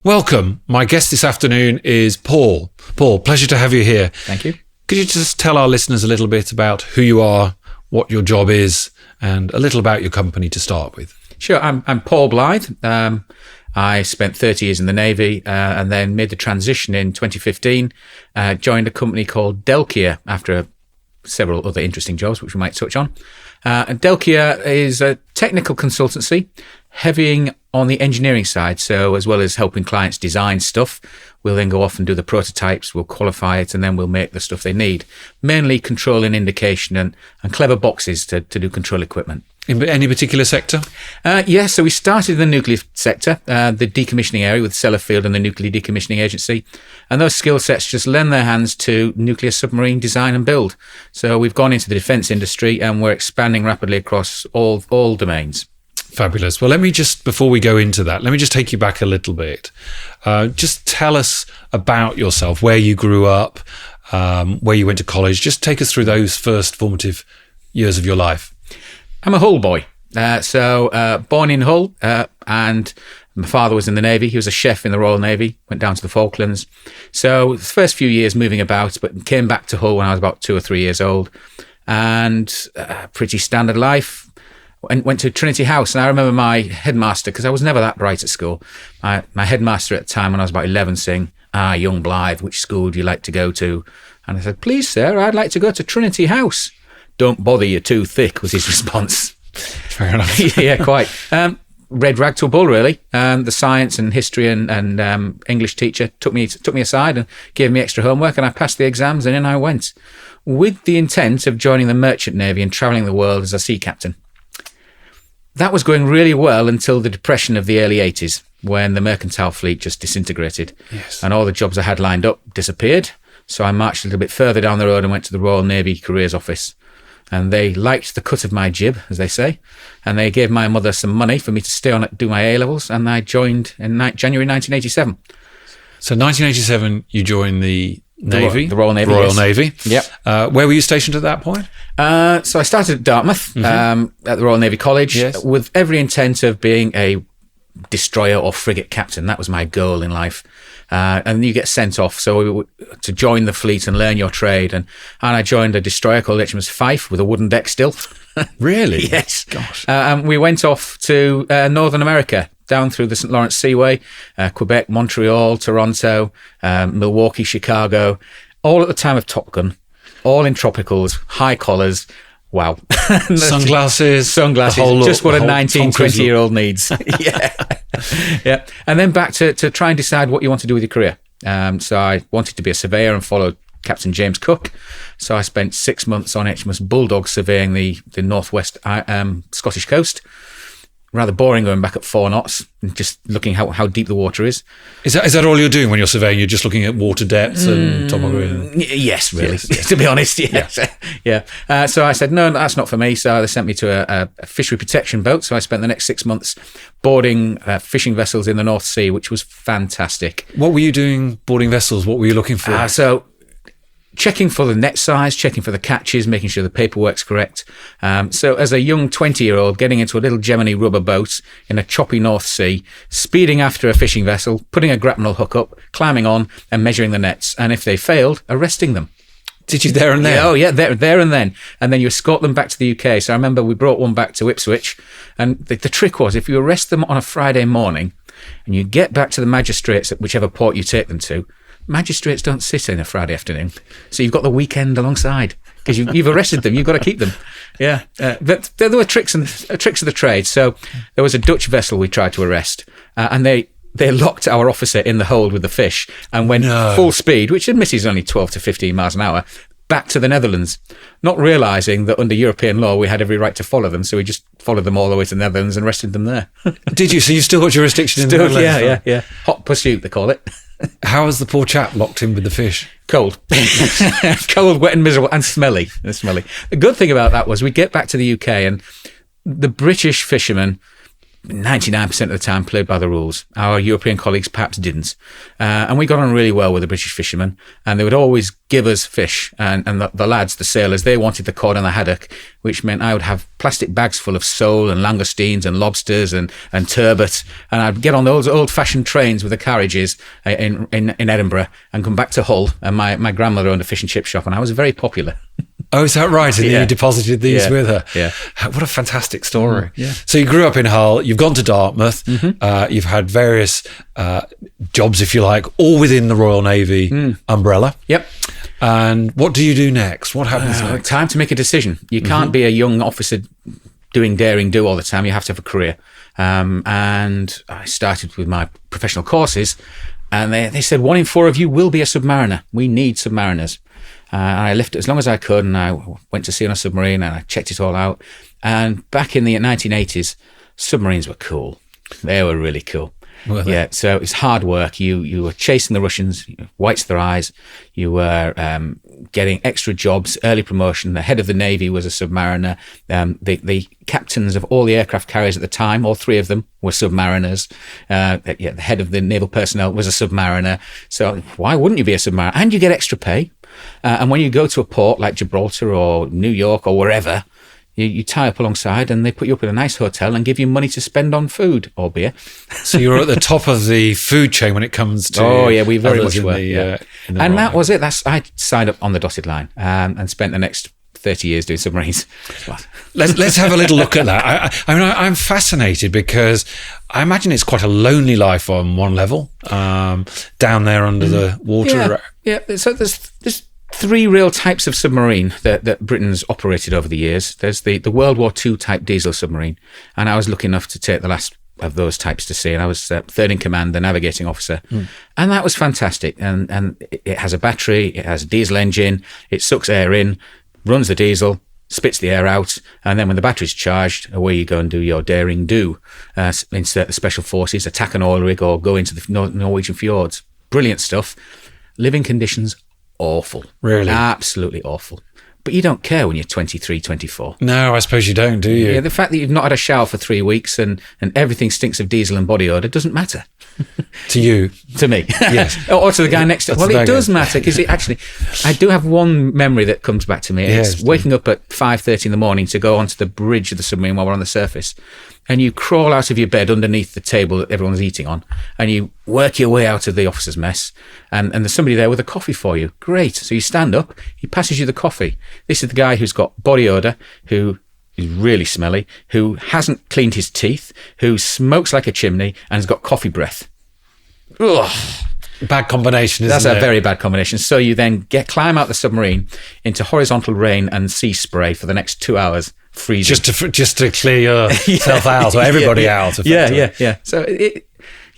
Welcome. My guest this afternoon is Paul. Paul, pleasure to have you here. Thank you. Could you just tell our listeners a little bit about who you are, what your job is, and a little about your company to start with? Sure. I'm Paul Blythe. I spent 30 years in the Navy and then made the transition in 2015, joined a company called Delkia after several other interesting jobs, which we might touch on. And Delkia is a technical consultancy, heavying on the engineering side. So as well as helping clients design stuff, we'll then go off and do the prototypes, we'll qualify it, and then we'll make the stuff they need. Mainly control and indication and clever boxes to do control equipment. In any particular sector? So we started in the nuclear sector, the decommissioning area with Sellafield and the Nuclear Decommissioning Agency. And those skill sets just lend their hands to nuclear submarine design and build. So we've gone into the defence industry and we're expanding rapidly across all domains. Fabulous. Well, before we go into that, let me just take you back a little bit. Just tell us about yourself, where you grew up, where you went to college. Just take us through those first formative years of your life. I'm a Hull boy. Born in Hull, and my father was in the Navy. He was a chef in the Royal Navy, went down to the Falklands. So the first few years moving about, but came back to Hull when I was about 2 or 3 years old. And pretty standard life. And went to Trinity House. And I remember my headmaster, because I was never that bright at school, my headmaster at the time when I was about 11 saying, young Blythe, which school do you like to go to? And I said, please, sir, I'd like to go to Trinity House. Don't bother, you're too thick, was his response. Fair enough. Yeah, quite. Red rag to a bull, really. The science and history and English teacher took me aside and gave me extra homework, and I passed the exams, and in I went, with the intent of joining the Merchant Navy and travelling the world as a sea captain. That was going really well until the depression of the early 80s, when the mercantile fleet just disintegrated. Yes. And all the jobs I had lined up disappeared. So I marched a little bit further down the road and went to the Royal Navy Careers Office. And they liked the cut of my jib, as they say. And they gave my mother some money for me to stay on and do my A-levels. And I joined in January 1987. So 1987, you joined the Navy. The Royal Navy, Royal yes. Navy. Yep. Where were you stationed at that point? So I started at Dartmouth, at the Royal Navy College, Yes. with every intent of being a destroyer or frigate captain. That was my goal in life. And you get sent off to join the fleet and learn your trade. And I joined a destroyer called HMS Fife with a wooden deck still. Really? Yes. Gosh. And we went off to Northern America, down through the St. Lawrence Seaway, Quebec, Montreal, Toronto, Milwaukee, Chicago, all at the time of Top Gun, all in tropicals, high collars. Wow. Sunglasses. The whole look, just what a 19, 20-year-old needs. Yeah. Yeah. And then back to try and decide what you want to do with your career. So I wanted to be a surveyor and followed Captain James Cook. So I spent 6 months on HMS Bulldog surveying the northwest Scottish coast. Rather boring going back at 4 knots and just looking how deep the water is. Is that all you're doing when you're surveying? You're just looking at water depths and topography? Yes, really. Yes. To be honest, yes. Yeah. So I said, no, that's not for me. So they sent me to a fishery protection boat. So I spent the next 6 months boarding fishing vessels in the North Sea, which was fantastic. What were you doing boarding vessels? What were you looking for? So checking for the net size, checking for the catches, making sure the paperwork's correct. So as a young 20-year-old, getting into a little Gemini rubber boat in a choppy North Sea, speeding after a fishing vessel, putting a grapnel hook up, climbing on and measuring the nets. And if they failed, arresting them. Did you there and then? Yeah, oh, yeah, there and then. And then you escort them back to the UK. So I remember we brought one back to Ipswich. And the trick was, if you arrest them on a Friday morning and you get back to the magistrates at whichever port you take them to, magistrates don't sit in a Friday afternoon, so you've got the weekend alongside because you've arrested them. You've got to keep them. Yeah, but there were tricks of the trade. So there was a Dutch vessel we tried to arrest, and they locked our officer in the hold with the fish and went full speed, which admittedly is only 12 to 15 miles an hour, back to the Netherlands, not realising that under European law we had every right to follow them. So we just followed them all the way to the Netherlands and arrested them there. Did you? So you've still got jurisdiction in the Netherlands? Yeah. Hot pursuit, they call it. How was the poor chap locked in with the fish? Cold. Cold, wet and miserable and smelly. The good thing about that was we'd get back to the UK and the British fishermen 99% of the time played by the rules. Our European colleagues perhaps didn't. And we got on really well with the British fishermen, and they would always give us fish. And the lads, the sailors, they wanted the cod and the haddock, which meant I would have plastic bags full of sole and langoustines and lobsters and turbot. And I'd get on those old-fashioned trains with the carriages in Edinburgh and come back to Hull. And my grandmother owned a fish and chip shop, and I was very popular. Oh, is that right? And then you deposited these with her. Yeah. What a fantastic story. Yeah. So you grew up in Hull, you've gone to Dartmouth, you've had various jobs, if you like, all within the Royal Navy umbrella. Yep. And what do you do next? What happens next? Time to make a decision. You can't be a young officer doing daring do all the time. You have to have a career. And I started with my professional courses, and they said 1 in 4 of you will be a submariner. We need submariners. I left it as long as I could, and I went to sea on a submarine, and I checked it all out. And back in the 1980s, submarines were cool. They were really cool. Were they? Yeah, so it's hard work. You were chasing the Russians, whites their eyes. You were getting extra jobs, early promotion. The head of the Navy was a submariner. The captains of all the aircraft carriers at the time, all 3 of them, were submariners. The head of the naval personnel was a submariner. So why wouldn't you be a submariner? And you get extra pay. And when you go to a port like Gibraltar or New York or wherever, you tie up alongside, and they put you up in a nice hotel and give you money to spend on food or beer. So you're at the top of the food chain when it comes to... Oh, yeah, we very much were. And that was it. I signed up on the dotted line and spent the next 30 years doing submarines. Let's have a little look at that. I'm fascinated because I imagine it's quite a lonely life on one level, down there under the water. Yeah. So there's 3 real types of submarine that Britain's operated over the years. There's the World War II type diesel submarine, and I was lucky enough to take the last of those types to sea, and I was third in command, the navigating officer, and that was fantastic. And it has a battery, it has a diesel engine, it sucks air in, runs the diesel, spits the air out, and then when the battery's charged, away you go and do your daring do. Insert the special forces, attack an oil rig, or go into the Norwegian fjords. Brilliant stuff. Living conditions, awful. Really? Absolutely awful. But you don't care when you're 23, 24. No, I suppose you don't, do you? Yeah, the fact that you've not had a shower for 3 weeks and everything stinks of diesel and body odour doesn't matter. To you? To me. Yes. Or to the guy next to... Well, it does matter, because I do have one memory that comes back to me. Yes, it's waking up at 5:30 in the morning to go onto the bridge of the submarine while we're on the surface. And you crawl out of your bed underneath the table that everyone's eating on, and you work your way out of the officer's mess, and there's somebody there with a coffee for you. Great. So you stand up, he passes you the coffee. This is the guy who's got body odour, who is really smelly, who hasn't cleaned his teeth, who smokes like a chimney, and has got coffee breath. Ugh. Bad combination, isn't it? That's a very bad combination. So you then climb out the submarine into horizontal rain and sea spray for the next 2 hours, freezing. Just to clear yourself out, or everybody out. Yeah. So it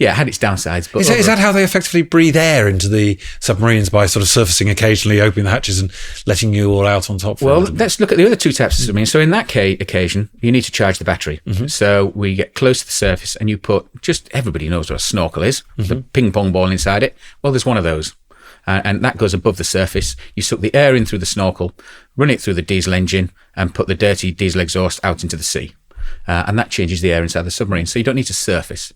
had its downsides. But is that how they effectively breathe air into the submarines, by sort of surfacing occasionally, opening the hatches and letting you all out on top? Well, let's look at the other 2 types of submarines. So in that occasion, you need to charge the battery. So we get close to the surface, and you put, everybody knows what a snorkel is, the ping pong ball inside it. Well, there's one of those. And that goes above the surface. You suck the air in through the snorkel, run it through the diesel engine, and put the dirty diesel exhaust out into the sea. And that changes the air inside the submarine. So you don't need to surface.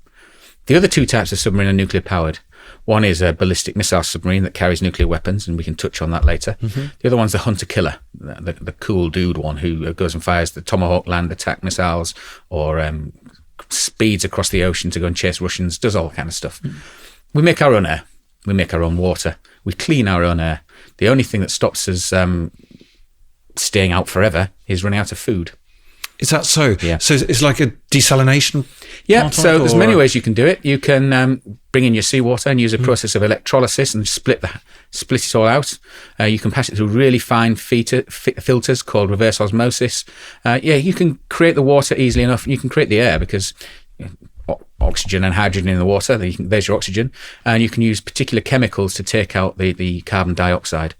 The other 2 types of submarine are nuclear powered. One is a ballistic missile submarine that carries nuclear weapons, and we can touch on that later. The other one's the hunter-killer, the cool dude one who goes and fires the Tomahawk land attack missiles, or speeds across the ocean to go and chase Russians, does all that kind of stuff. We make our own air. We make our own water. We clean our own air. The only thing that stops us staying out forever is running out of food. Is that so? Yeah. So it's like a desalination? Yeah, so there's many ways you can do it. You can bring in your seawater and use a process of electrolysis and split it all out. You can pass it through really fine filters called reverse osmosis. You can create the water easily enough. You can create the air, because oxygen and hydrogen in the water, there's your oxygen. And you can use particular chemicals to take out the carbon dioxide.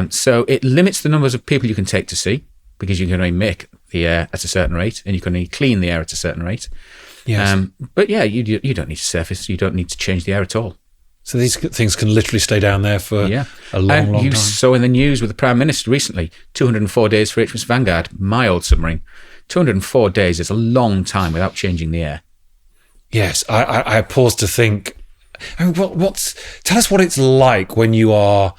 So it limits the numbers of people you can take to sea, because you can only make the air at a certain rate, and you can only clean the air at a certain rate. Yes. But yeah, you don't need to surface. You don't need to change the air at all. So these things can literally stay down there for a long time. You saw in the news with the Prime Minister recently, 204 days for HMS Vanguard, my old submarine. 204 days is a long time without changing the air. Yes, I paused to think. I mean, tell us what it's like when you are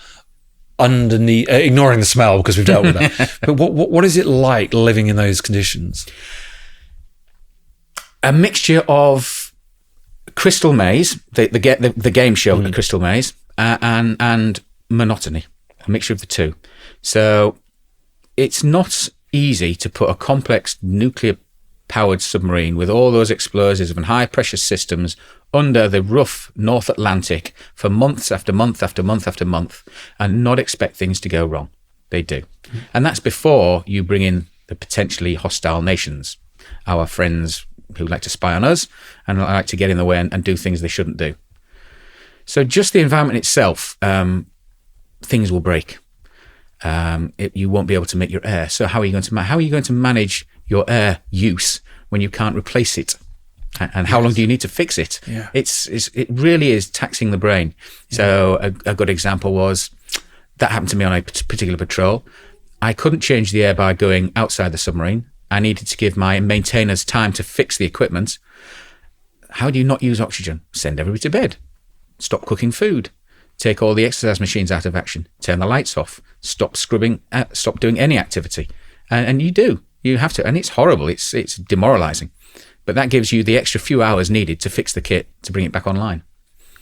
underneath, ignoring the smell because we've dealt with that. But what is it like living in those conditions? A mixture of Crystal Maze, the game show Crystal Maze, and monotony. A mixture of the two. So it's not easy to put a complex nuclear-powered submarine with all those explosives and high-pressure systems under the rough North Atlantic for months after month after month after month and not expect things to go wrong. They do. And that's before you bring in the potentially hostile nations, our friends who like to spy on us and like to get in the way and do things they shouldn't do. So just the environment itself, things will break. You won't be able to make your air. So how are you going to manage your air use when you can't replace it? And how long do you need to fix it? Yeah. It really is taxing the brain. So a good example was that happened to me on a particular patrol. I couldn't change the air by going outside the submarine. I needed to give my maintainers time to fix the equipment. How do you not use oxygen? Send everybody to bed. Stop cooking food. Take all the exercise machines out of action. Turn the lights off. Stop scrubbing. Stop doing any activity. And you do. You have to. And it's horrible. It's demoralizing. But that gives you the extra few hours needed to fix the kit to bring it back online.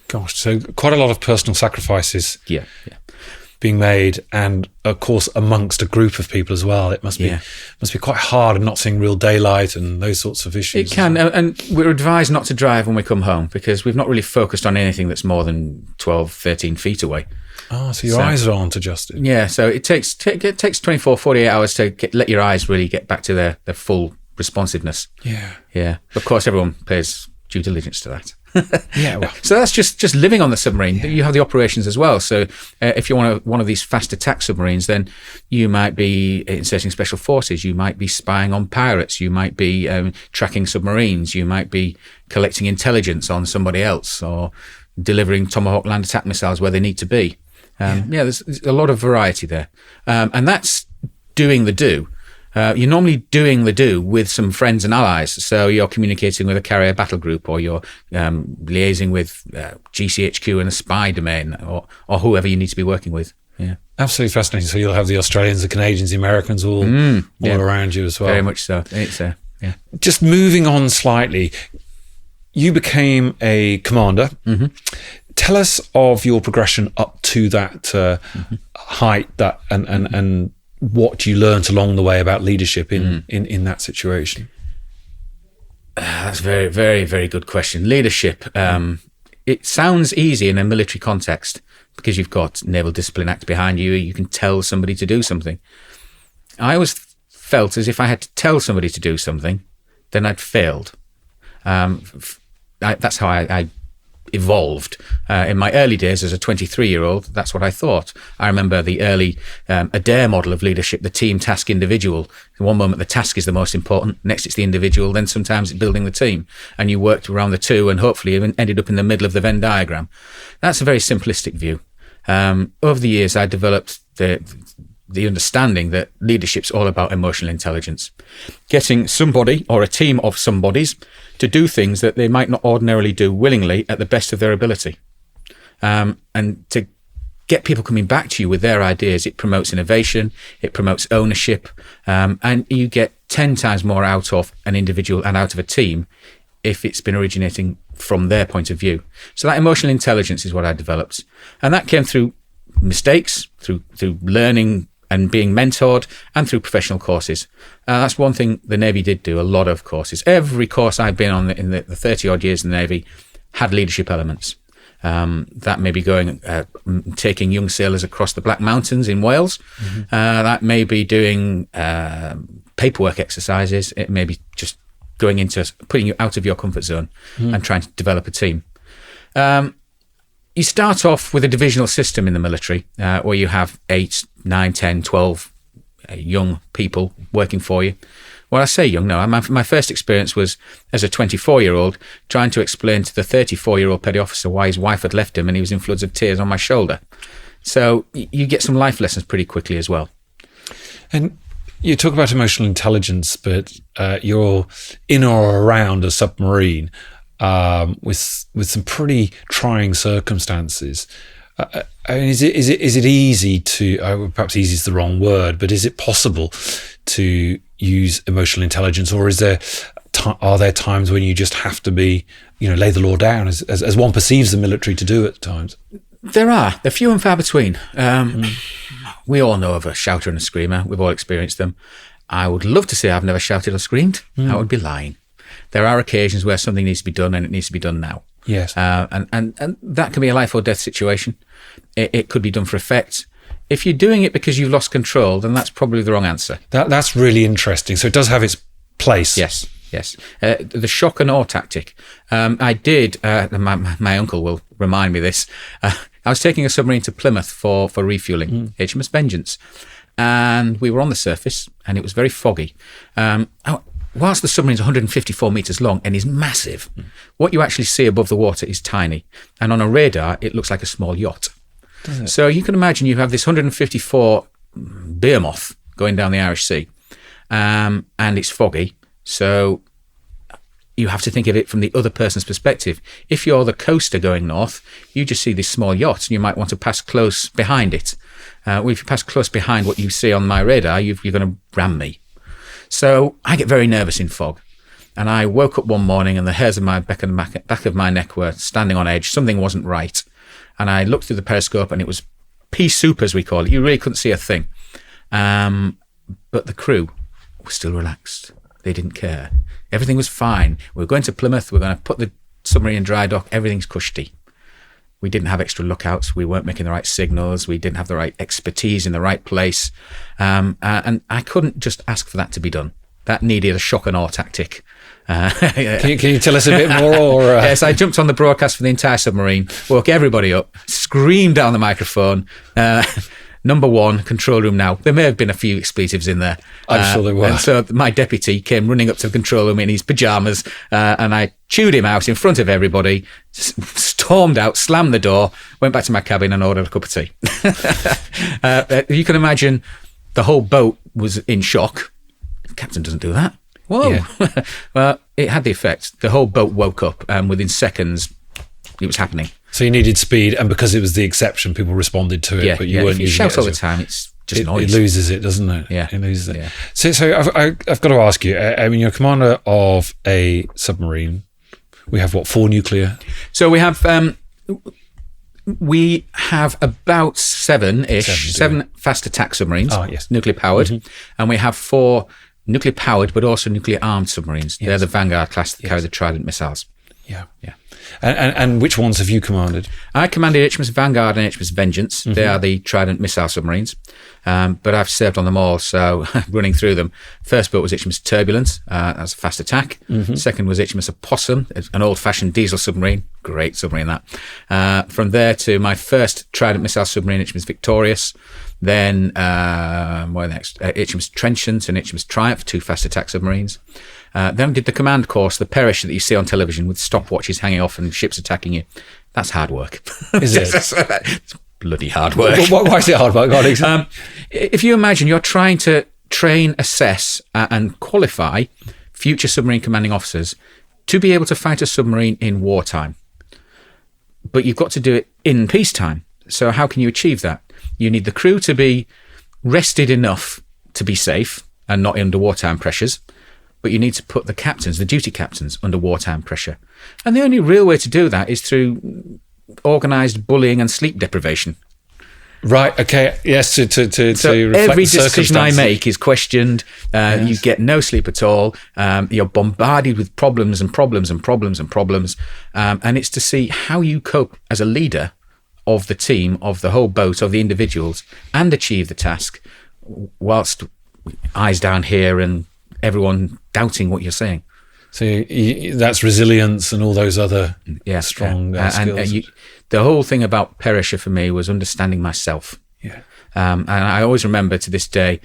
Gosh, so quite a lot of personal sacrifices. Yeah. Being made, and of course amongst a group of people as well. It must be quite hard and not seeing real daylight and those sorts of issues. It can, and we're advised not to drive when we come home because we've not really focused on anything that's more than 12, 13 feet away. Oh, so your eyes aren't adjusted. Yeah, so it takes 24, 48 hours to let your eyes really get back to their full responsiveness. Yeah. Of course, everyone pays due diligence to that. Yeah, well. So that's just living on the submarine. Yeah. You have the operations as well. So if you're one of these fast attack submarines, then you might be inserting special forces. You might be spying on pirates. You might be tracking submarines. You might be collecting intelligence on somebody else or delivering Tomahawk land attack missiles where they need to be. There's a lot of variety there. And that's doing the do. You're normally doing the do with some friends and allies. So you're communicating with a carrier battle group, or you're liaising with GCHQ and a spy domain, or whoever you need to be working with. Yeah, absolutely fascinating. So you'll have the Australians, the Canadians, the Americans all around you as well. Very much so. It's Just moving on slightly, you became a commander. Mm-hmm. Tell us of your progression up to that height, and what you learnt along the way about leadership in that situation. That's a very, very, very good question. Leadership, it sounds easy in a military context because you've got Naval Discipline Act behind you. You can tell somebody to do something. I always felt as if I had to tell somebody to do something, then I'd failed. That's how I evolved. In my early days as a 23-year-old, that's what I thought. I remember the early Adair model of leadership, the team, task, individual. In one moment, the task is the most important. Next, it's the individual. Then sometimes it's building the team. And you worked around the two and hopefully even ended up in the middle of the Venn diagram. That's a very simplistic view. Over the years, I developed the understanding that leadership's all about emotional intelligence. Getting somebody or a team of somebodies to do things that they might not ordinarily do willingly at the best of their ability. And to get people coming back to you with their ideas, it promotes innovation, it promotes ownership, and you get 10 times more out of an individual and out of a team if it's been originating from their point of view. So that emotional intelligence is what I developed. And that came through mistakes, through learning and being mentored, and through professional courses. That's one thing the Navy did do, a lot of courses. Every course I've been on in the 30-odd years in the Navy had leadership elements. That may be taking young sailors across the Black Mountains in Wales. Mm-hmm. That may be doing paperwork exercises. It may be just going into putting you out of your comfort zone and trying to develop a team. You start off with a divisional system in the military where you have 8, 9, 10, 12 young people working for you. Well, I say young, no. My first experience was as a 24-year-old trying to explain to the 34-year-old petty officer why his wife had left him and he was in floods of tears on my shoulder. So you get some life lessons pretty quickly as well. And you talk about emotional intelligence, but you're in or around a submarine. with some pretty trying circumstances. I mean, is it easy to? Perhaps easy is the wrong word, but is it possible to use emotional intelligence, or are there times when you just have to be, lay the law down, as one perceives the military to do at times? They're few and far between. We all know of a shouter and a screamer. We've all experienced them. I would love to say I've never shouted or screamed. I would be lying. There are occasions where something needs to be done, and it needs to be done now. Yes. And that can be a life or death situation. It could be done for effect. If you're doing it because you've lost control, then that's probably the wrong answer. That's really interesting. So it does have its place. Yes. The shock and awe tactic. I did, my uncle will remind me this, I was taking a submarine to Plymouth for refuelling, HMS Vengeance. And we were on the surface, and it was very foggy. Whilst the submarine's 154 metres long and is massive, what you actually see above the water is tiny. And on a radar, it looks like a small yacht. Does it? So you can imagine you have this 154 behemoth going down the Irish Sea, and it's foggy. So you have to think of it from the other person's perspective. If you're the coaster going north, you just see this small yacht, and you might want to pass close behind it. If you pass close behind what you see on my radar, you're going to ram me. So I get very nervous in fog. And I woke up one morning and the hairs of my back of my neck were standing on edge. Something wasn't right. And I looked through the periscope, and it was pea soup, as we call it. You really couldn't see a thing. But the crew were still relaxed. They didn't care. Everything was fine. We were going to Plymouth. We're going to put the submarine in dry dock. Everything's cushy. We didn't have extra lookouts. We weren't making the right signals. We didn't have the right expertise in the right place. And I couldn't just ask for that to be done. That needed a shock and awe tactic. Can you tell us a bit more? Or, Yes, I jumped on the broadcast for the entire submarine, woke everybody up, screamed down the microphone. Number one, control room now. There may have been a few expletives in there. I'm sure there were. And so my deputy came running up to the control room in his pyjamas, and I chewed him out in front of everybody, stormed out, slammed the door, went back to my cabin and ordered a cup of tea. You can imagine the whole boat was in shock. The captain doesn't do that. Whoa. Yeah. Well, it had the effect. The whole boat woke up, and within seconds, it was happening. So you needed speed, and because it was the exception, people responded to it, but you weren't if you using shout it all the time, it's just noise. It loses it, doesn't it? Yeah. It loses it. Yeah. So I've got to ask you, I mean, you're commander of a submarine. We have, 4 nuclear? So we have about seven fast attack submarines, nuclear powered, and we have 4 nuclear powered but also nuclear armed submarines. They're the Vanguard class that carry the Trident missiles. Yeah. And which ones have you commanded? I commanded HMS Vanguard and HMS Vengeance. They are the Trident missile submarines. But I've served on them all, so running through them. First boat was HMS Turbulence. That's a fast attack. Second was HMS Opossum, an old-fashioned diesel submarine. Great submarine, that. From there to my first Trident missile submarine, HMS Victorious. Then, what next? HMS Trenchant and HMS Triumph, 2 fast attack submarines. Then I did the command course, the Perish that you see on television with stopwatches hanging off and ships attacking you. That's hard work. Is it? It's bloody hard work. Why is it hard work? If you imagine you're trying to train, assess, and qualify future submarine commanding officers to be able to fight a submarine in wartime, but you've got to do it in peacetime. So how can you achieve that? You need the crew to be rested enough to be safe and not under wartime pressures. But you need to put the captains, the duty captains, under wartime pressure. And the only real way to do that is through organised bullying and sleep deprivation. Right, okay, yes, to reflect every decision I circumstances. make is questioned. You get no sleep at all. You're bombarded with problems and problems and problems and problems. And it's to see how you cope as a leader of the team, of the whole boat, of the individuals, and achieve the task whilst eyes down here and everyone doubting what you're saying. So that's resilience and all those other strong skills. The whole thing about Perisher for me was understanding myself. And I always remember to this day,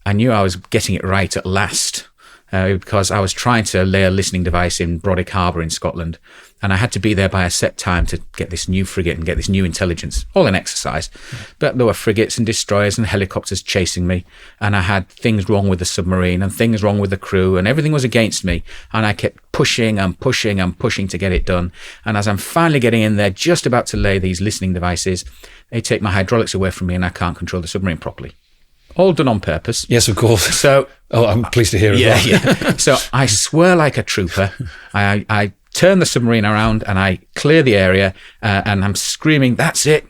I knew I was getting it right at last. because I was trying to lay a listening device in Brodick Harbour in Scotland, and I had to be there by a set time to get this new frigate and get this new intelligence, all an exercise. But there were frigates and destroyers and helicopters chasing me, and I had things wrong with the submarine and things wrong with the crew, and everything was against me, and I kept pushing and pushing and pushing to get it done. And as I'm finally getting in there, just about to lay these listening devices, they take my hydraulics away from me and I can't control the submarine properly. All done on purpose. Yes, of course. So, I'm pleased to hear it. Yeah. So I swear like a trooper. I turn the submarine around and I clear the area, and I'm screaming, "That's it.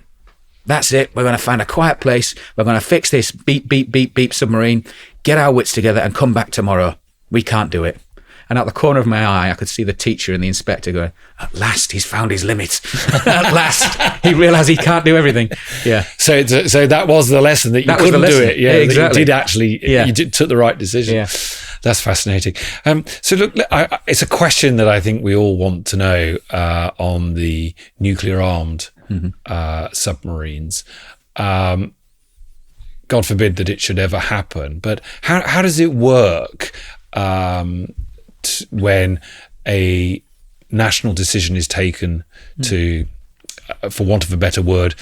That's it. We're going to find a quiet place. We're going to fix this beep, beep, beep, beep submarine, get our wits together and come back tomorrow. We can't do it." And out the corner of my eye, I could see the teacher and the inspector going, "At last, he's found his limits. At last, he realised he can't do everything." Yeah. So that was the lesson, that you couldn't do it. Yeah, exactly. You did actually, took the right decision. Yeah. That's fascinating. So look, it's a question that I think we all want to know on the nuclear armed submarines. God forbid that it should ever happen. But how does it work when a national decision is taken to, for want of a better word,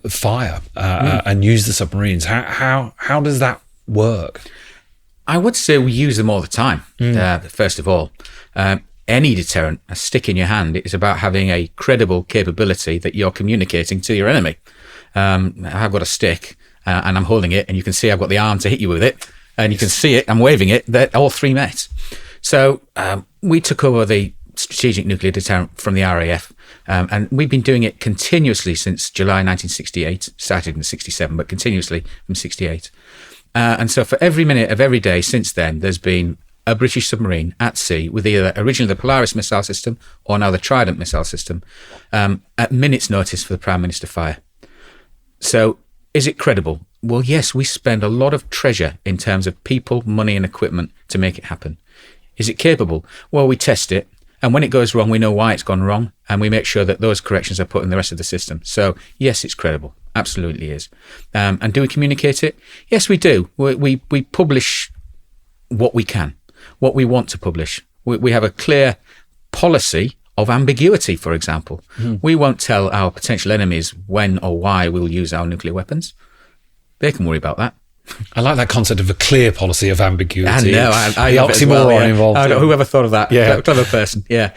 fire and use the submarines? How does that work? I would say we use them all the time. First of all, any deterrent, a stick in your hand, is about having a credible capability that you're communicating to your enemy. I've got a stick and I'm holding it, and you can see I've got the arm to hit you with it, and you can see it, I'm waving it, they're all three met. So we took over the strategic nuclear deterrent from the RAF, and we've been doing it continuously since July 1968, started in 67, but continuously from 68. And so for every minute of every day since then, there's been a British submarine at sea with either originally the Polaris missile system or now the Trident missile system, at minutes' notice for the Prime Minister fire. So is it credible? Well, yes, we spend a lot of treasure in terms of people, money and equipment to make it happen. Is it capable? Well, we test it. And when it goes wrong, we know why it's gone wrong, and we make sure that those corrections are put in the rest of the system. So, yes, it's credible. Absolutely is. And do we communicate it? Yes, we do. We publish what we can, what we want to publish. We have a clear policy of ambiguity, for example. We won't tell our potential enemies when or why we'll use our nuclear weapons. They can worry about that. I like that concept of a clear policy of ambiguity. I know. I the oxymoron involved. Whoever thought of that? Yeah. Clever person. Yeah.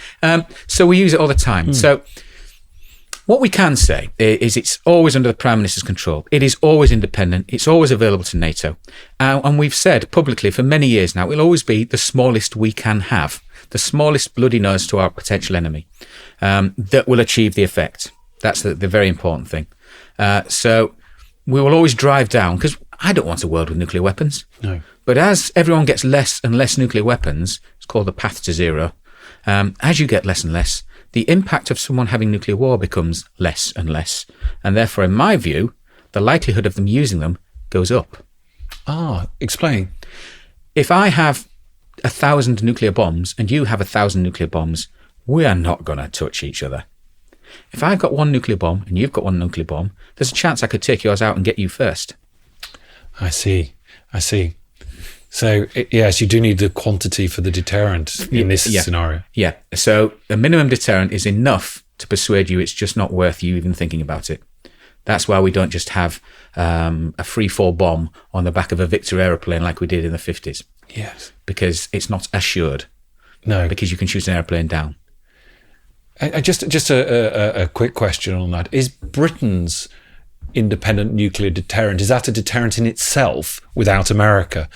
So we use it all the time. So what we can say is it's always under the Prime Minister's control. It is always independent. It's always available to NATO. And we've said publicly for many years now, it'll always be the smallest we can have, the smallest bloody nose to our potential enemy, that will achieve the effect. That's the very important thing. So we will always drive down, because I don't want a world with nuclear weapons. No. But as everyone gets less and less nuclear weapons, it's called the path to zero. As you get less and less, the impact of someone having nuclear war becomes less and less. And therefore, in my view, the likelihood of them using them goes up. Explain. If I have 1,000 nuclear bombs and you have 1,000 nuclear bombs, we are not going to touch each other. If I've got one nuclear bomb and you've got one nuclear bomb, there's a chance I could take yours out and get you first. I see. So, yes, you do need the quantity for the deterrent in this scenario. Yeah. So the minimum deterrent is enough to persuade you it's just not worth you even thinking about it. That's why we don't just have a free-fall bomb on the back of a Victor aeroplane like we did in the 50s. Yes. Because it's not assured. No. Because you can shoot an aeroplane down. Just a quick question on that. Is Britain's independent nuclear deterrent, is that a deterrent in itself without America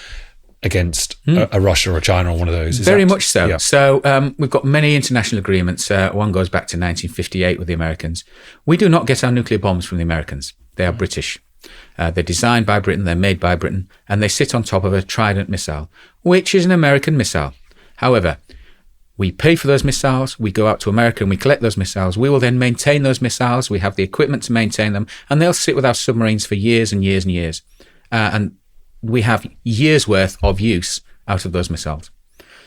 against a Russia or China or one of those? Very much so. Yeah. So we've got many international agreements. One goes back to 1958 with the Americans. We do not get our nuclear bombs from the Americans. They are British. They're designed by Britain, they're made by Britain, and they sit on top of a Trident missile, which is an American missile. However, we pay for those missiles, we go out to America and we collect those missiles. We will then maintain those missiles. We have the equipment to maintain them, and they'll sit with our submarines for years and years and years. And we have years' worth of use out of those missiles.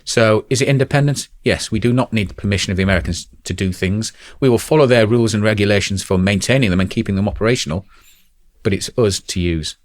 So is it independent? Yes, we do not need the permission of the Americans to do things. We will follow their rules and regulations for maintaining them and keeping them operational, but it's us to use.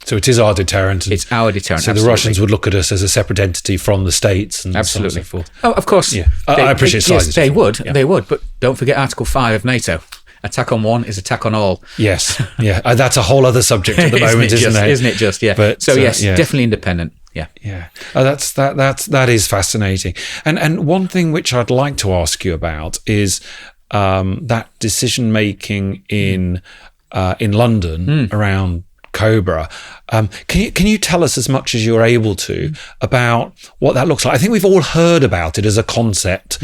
So it is our deterrent. It's our deterrent. So absolutely. the Russians would look at us as a separate entity from the States and absolutely. so on and so forth. Oh, of course. Yeah. I appreciate sizes. Yes, they would. But don't forget Article 5 of NATO. Attack on one is attack on all. Yes. Yeah. That's a whole other subject at the moment, isn't it? Isn't it just? Yeah. But, so yes, definitely independent. Yeah. Yeah. That is fascinating. And one thing which I'd like to ask you about is that decision making in London around Cobra. Can you tell us as much as you're able to about what that looks like? I think we've all heard about it as a concept,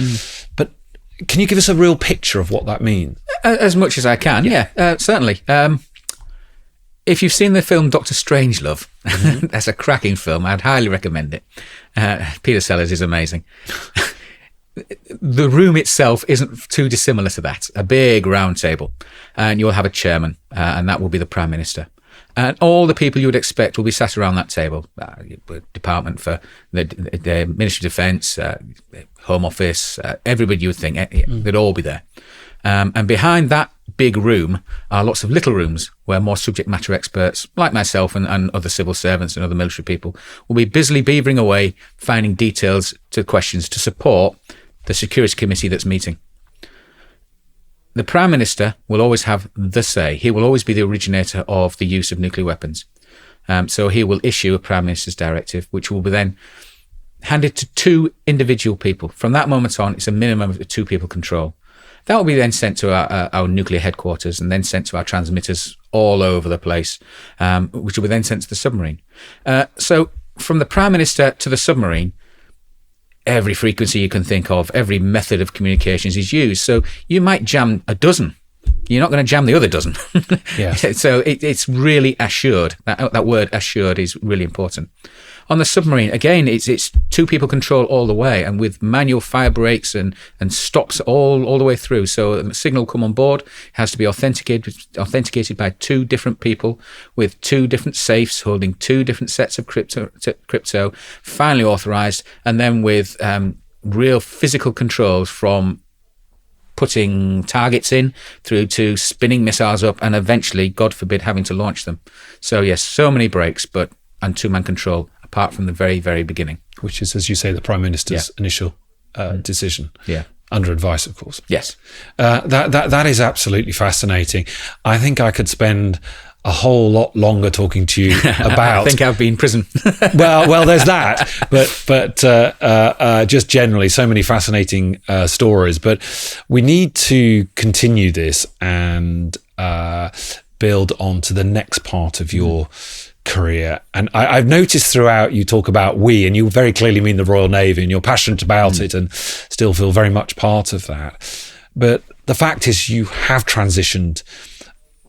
but can you give us a real picture of what that means? As much as I can, yeah, certainly. If you've seen the film Dr. Strangelove, that's a cracking film. I'd highly recommend it. Peter Sellers is amazing. The room itself isn't too dissimilar to that. A big round table, and you'll have a chairman, and that will be the Prime Minister. And all the people you would expect will be sat around that table. Department for the Ministry of Defence, Home Office, everybody you would think, they'd all be there. And behind that big room are lots of little rooms where more subject matter experts, like myself and other civil servants and other military people, will be busily beavering away, finding details to questions to support the Security Committee that's meeting. The Prime Minister will always have the say. He will always be the originator of the use of nuclear weapons. So he will issue a Prime Minister's directive, which will be then handed to 2 individual people. From that moment on, it's a minimum of 2 people control. That will be then sent to our nuclear headquarters and then sent to our transmitters all over the place, which will be then sent to the submarine. So from the Prime Minister to the submarine, every frequency you can think of, every method of communications is used. So you might jam a dozen. You're not going to jam the other dozen. Yes. So it's really assured. That word assured is really important. On the submarine, again, it's 2 people control all the way, and with manual fire breaks and stops all the way through. So the signal come on board has to be authenticated by 2 different people with 2 different safes holding 2 different sets of crypto, finally authorized, and then with real physical controls from putting targets in through to spinning missiles up and eventually, God forbid, having to launch them. So yes, so many breaks, and 2-man control apart from the very, very beginning. Which is, as you say, the Prime Minister's initial decision. Yeah. Under advice, of course. Yes. That is absolutely fascinating. I think I could spend a whole lot longer talking to you about. I think I've been in prison. well, there's that, but just generally, so many fascinating stories. But we need to continue this and build on to the next part of your career. And I've noticed throughout you talk about we, and you very clearly mean the Royal Navy, and you're passionate about it and still feel very much part of that. But the fact is you have transitioned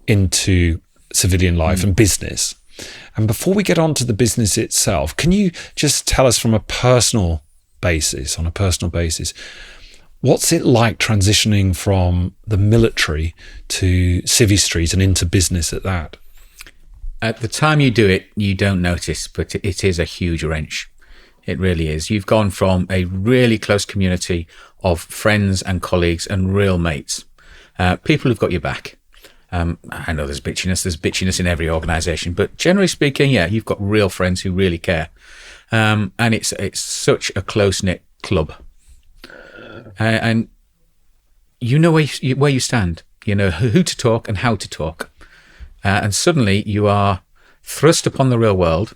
into civilian life and business. And before we get on to the business itself, can you just tell us on a personal basis, what's it like transitioning from the military to Civvy Street and into business at that? At the time you do it, you don't notice, but it is a huge wrench. It really is. You've gone from a really close community of friends and colleagues and real mates, people who've got your back. I know there's bitchiness in every organisation, but generally speaking, yeah, you've got real friends who really care. And it's such a close-knit club. And you know where you stand. You know who to talk and how to talk. And suddenly you are thrust upon the real world,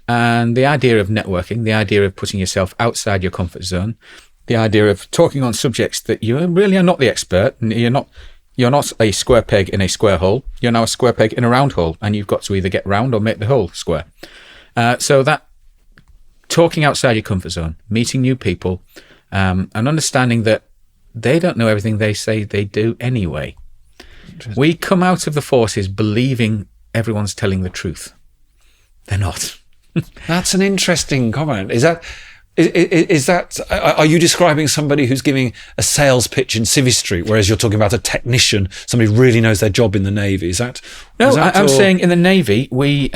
and the idea of networking, the idea of putting yourself outside your comfort zone, the idea of talking on subjects that you really are not the expert, and you're not a square peg in a square hole. You're now a square peg in a round hole, and you've got to either get round or make the hole square. So that talking outside your comfort zone, meeting new people, and understanding that they don't know everything they say they do anyway. We come out of the forces believing everyone's telling the truth. They're not. That's an interesting comment. Is that, are you describing somebody who's giving a sales pitch in Civvy Street, whereas you're talking about a technician, somebody who really knows their job in the Navy? Is that? No, I'm saying in the Navy, we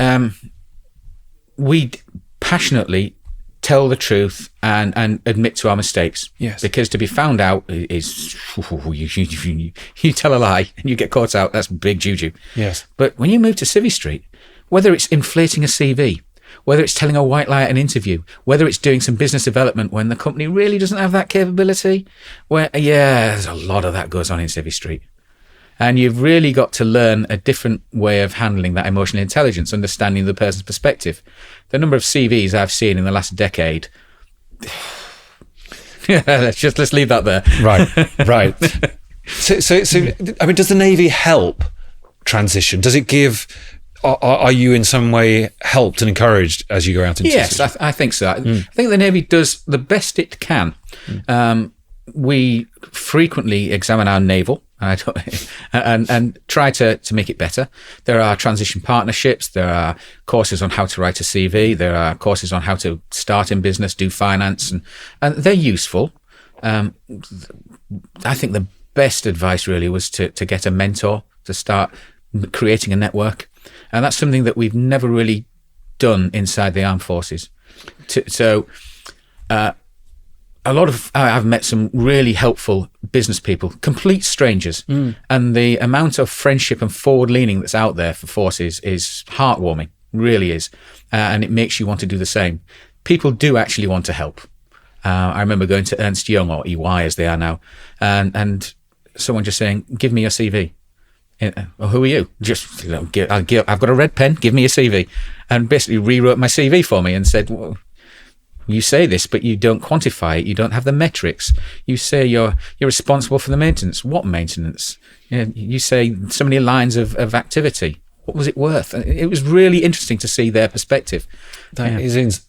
passionately tell the truth and admit to our mistakes. Yes. Because to be found out is, you tell a lie and you get caught out, that's big juju. Yes. But when you move to Civvy Street, whether it's inflating a CV, whether it's telling a white lie at an interview, whether it's doing some business development when the company really doesn't have that capability, there's a lot of that goes on in Civvy Street. And you've really got to learn a different way of handling that emotional intelligence, understanding the person's perspective. The number of CVs I've seen in the last decade, let's leave that there. Right. So, I mean, does the Navy help transition? Does it give? Are you in some way helped and encouraged as you go out into? Yes, I think so. I think the Navy does the best it can. We frequently examine our naval and try to make it better. There are transition partnerships. There are courses on how to write a CV. There are courses on how to start in business, do finance, and they're useful. I think the best advice really was to get a mentor, to start creating a network. And that's something that we've never really done inside the armed forces. I've met some really helpful business people, complete strangers. And the amount of friendship and forward leaning that's out there for forces is heartwarming, really is. And it makes you want to do the same. People do actually want to help. I remember going to Ernst Young, or EY as they are now, and someone just saying, "Give me your CV." Well, who are you? Just, I've got a red pen. Give me your CV, and basically rewrote my CV for me and said, well, "You say this, but you don't quantify it. You don't have the metrics. You say you're responsible for the maintenance. What maintenance? You say so many lines of activity. What was it worth?" And it was really interesting to see their perspective. That is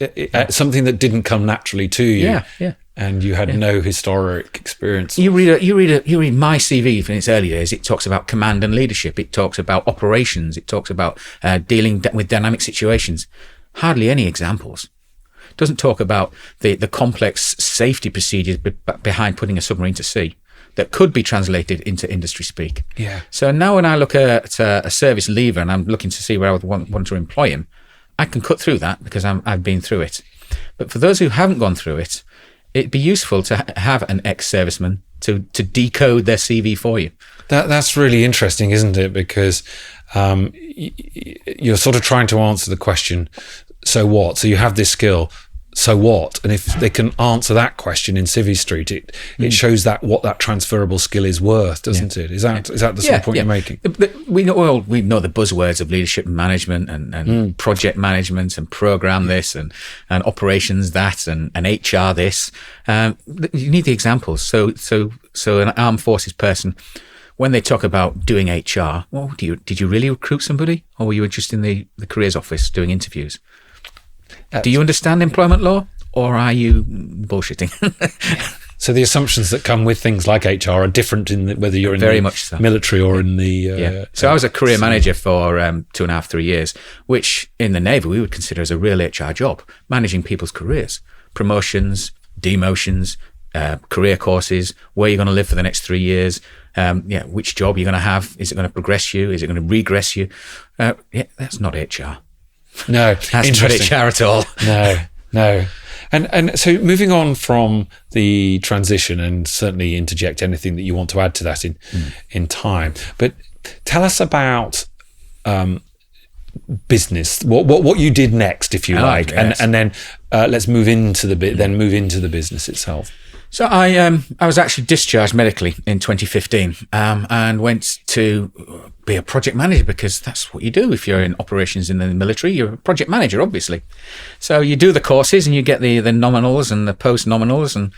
something that didn't come naturally to you. Yeah. And you had no historic experience. You read my CV from its early days. It talks about command and leadership. It talks about operations. It talks about dealing with dynamic situations. Hardly any examples. It doesn't talk about the complex safety procedures behind putting a submarine to sea that could be translated into industry speak. Yeah. So now when I look at a service leaver and I'm looking to see where I would want to employ him, I can cut through that because I've been through it. But for those who haven't gone through it, it'd be useful to have an ex-serviceman to decode their CV for you. That's really interesting, isn't it? Because you're sort of trying to answer the question, so what? So you have this skill, so what? And if they can answer that question in Civvy Street, it shows that what that transferable skill is worth, doesn't it? Is that the sort of point you're making? We know the buzzwords of leadership and management and project management and program this and operations that and HR this. You need the examples. So an armed forces person, when they talk about doing HR, well, did you really recruit somebody, or were you just in the careers office doing interviews? Do you understand employment law, or are you bullshitting? So the assumptions that come with things like HR are different in whether you're in Very the much so. military or in the... So I was a career manager for 2.5, 3 years, which in the Navy we would consider as a real HR job, managing people's careers, promotions, demotions, career courses, where you're going to live for the next 3 years, which job you're going to have, is it going to progress you, is it going to regress you? That's not HR. No, that's not HR at all. No. And so moving on from the transition, and certainly interject anything that you want to add to that in time, but tell us about business, what you did next, if you like, yes. and then let's move into the business itself. So I was actually discharged medically in 2015 and went to be a project manager, because that's what you do if you're in operations in the military. You're a project manager, obviously. So you do the courses and you get the nominals and the post-nominals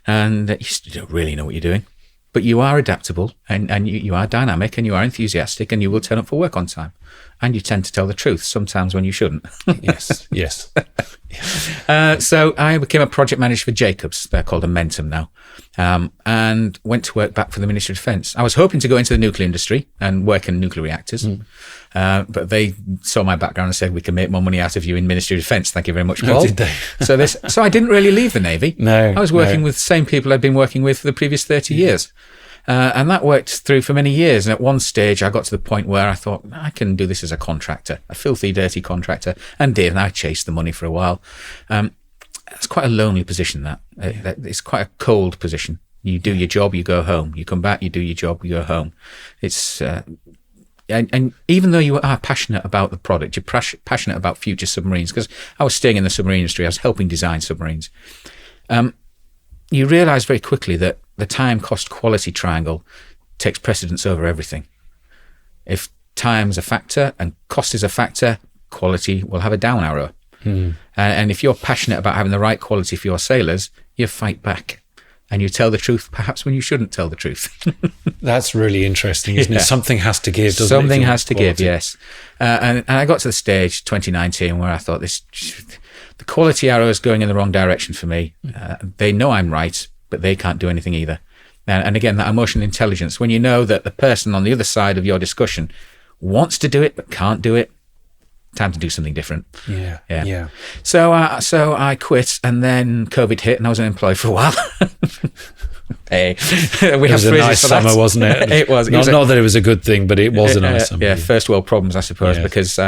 and you still don't really know what you're doing. But you are adaptable and you are dynamic and you are enthusiastic and you will turn up for work on time. And you tend to tell the truth sometimes when you shouldn't. Yes. So I became a project manager for Jacobs. They're called Amentum now. And went to work back for the Ministry of Defence. I was hoping to go into the nuclear industry and work in nuclear reactors. But they saw my background and said, "We can make more money out of you in Ministry of Defence. Thank you very much, Paul." Oh, did they? So I didn't really leave the Navy. No. I was working with the same people I'd been working with for the previous 30 years. And that worked through for many years. And at one stage, I got to the point where I thought, I can do this as a contractor, a filthy, dirty contractor, and did. And I chased the money for a while. It's quite a lonely position, that. It's quite a cold position. You do your job, you go home. You come back, you do your job, you go home. It's and even though you are passionate about the product, you're passionate about future submarines, because I was staying in the submarine industry, I was helping design submarines. You realise very quickly that the time, cost, quality triangle takes precedence over everything. If time's a factor and cost is a factor, quality will have a down arrow. And if you're passionate about having the right quality for your sailors, you fight back. And you tell the truth, perhaps when you shouldn't tell the truth. That's really interesting, isn't it? Something has to give, doesn't it? Something has to give, yes. And I got to the stage, 2019, where I thought the quality arrow is going in the wrong direction for me. They know I'm right, but they can't do anything either. And again, that emotional intelligence, when you know that the person on the other side of your discussion wants to do it, but can't do it, time to do something different. Yeah. So I quit, and then COVID hit, and I was unemployed for a while. Hey, it was a nice summer, wasn't it? It was. Not that it was a good thing, but it was a nice summer. Yeah, first world problems, I suppose, because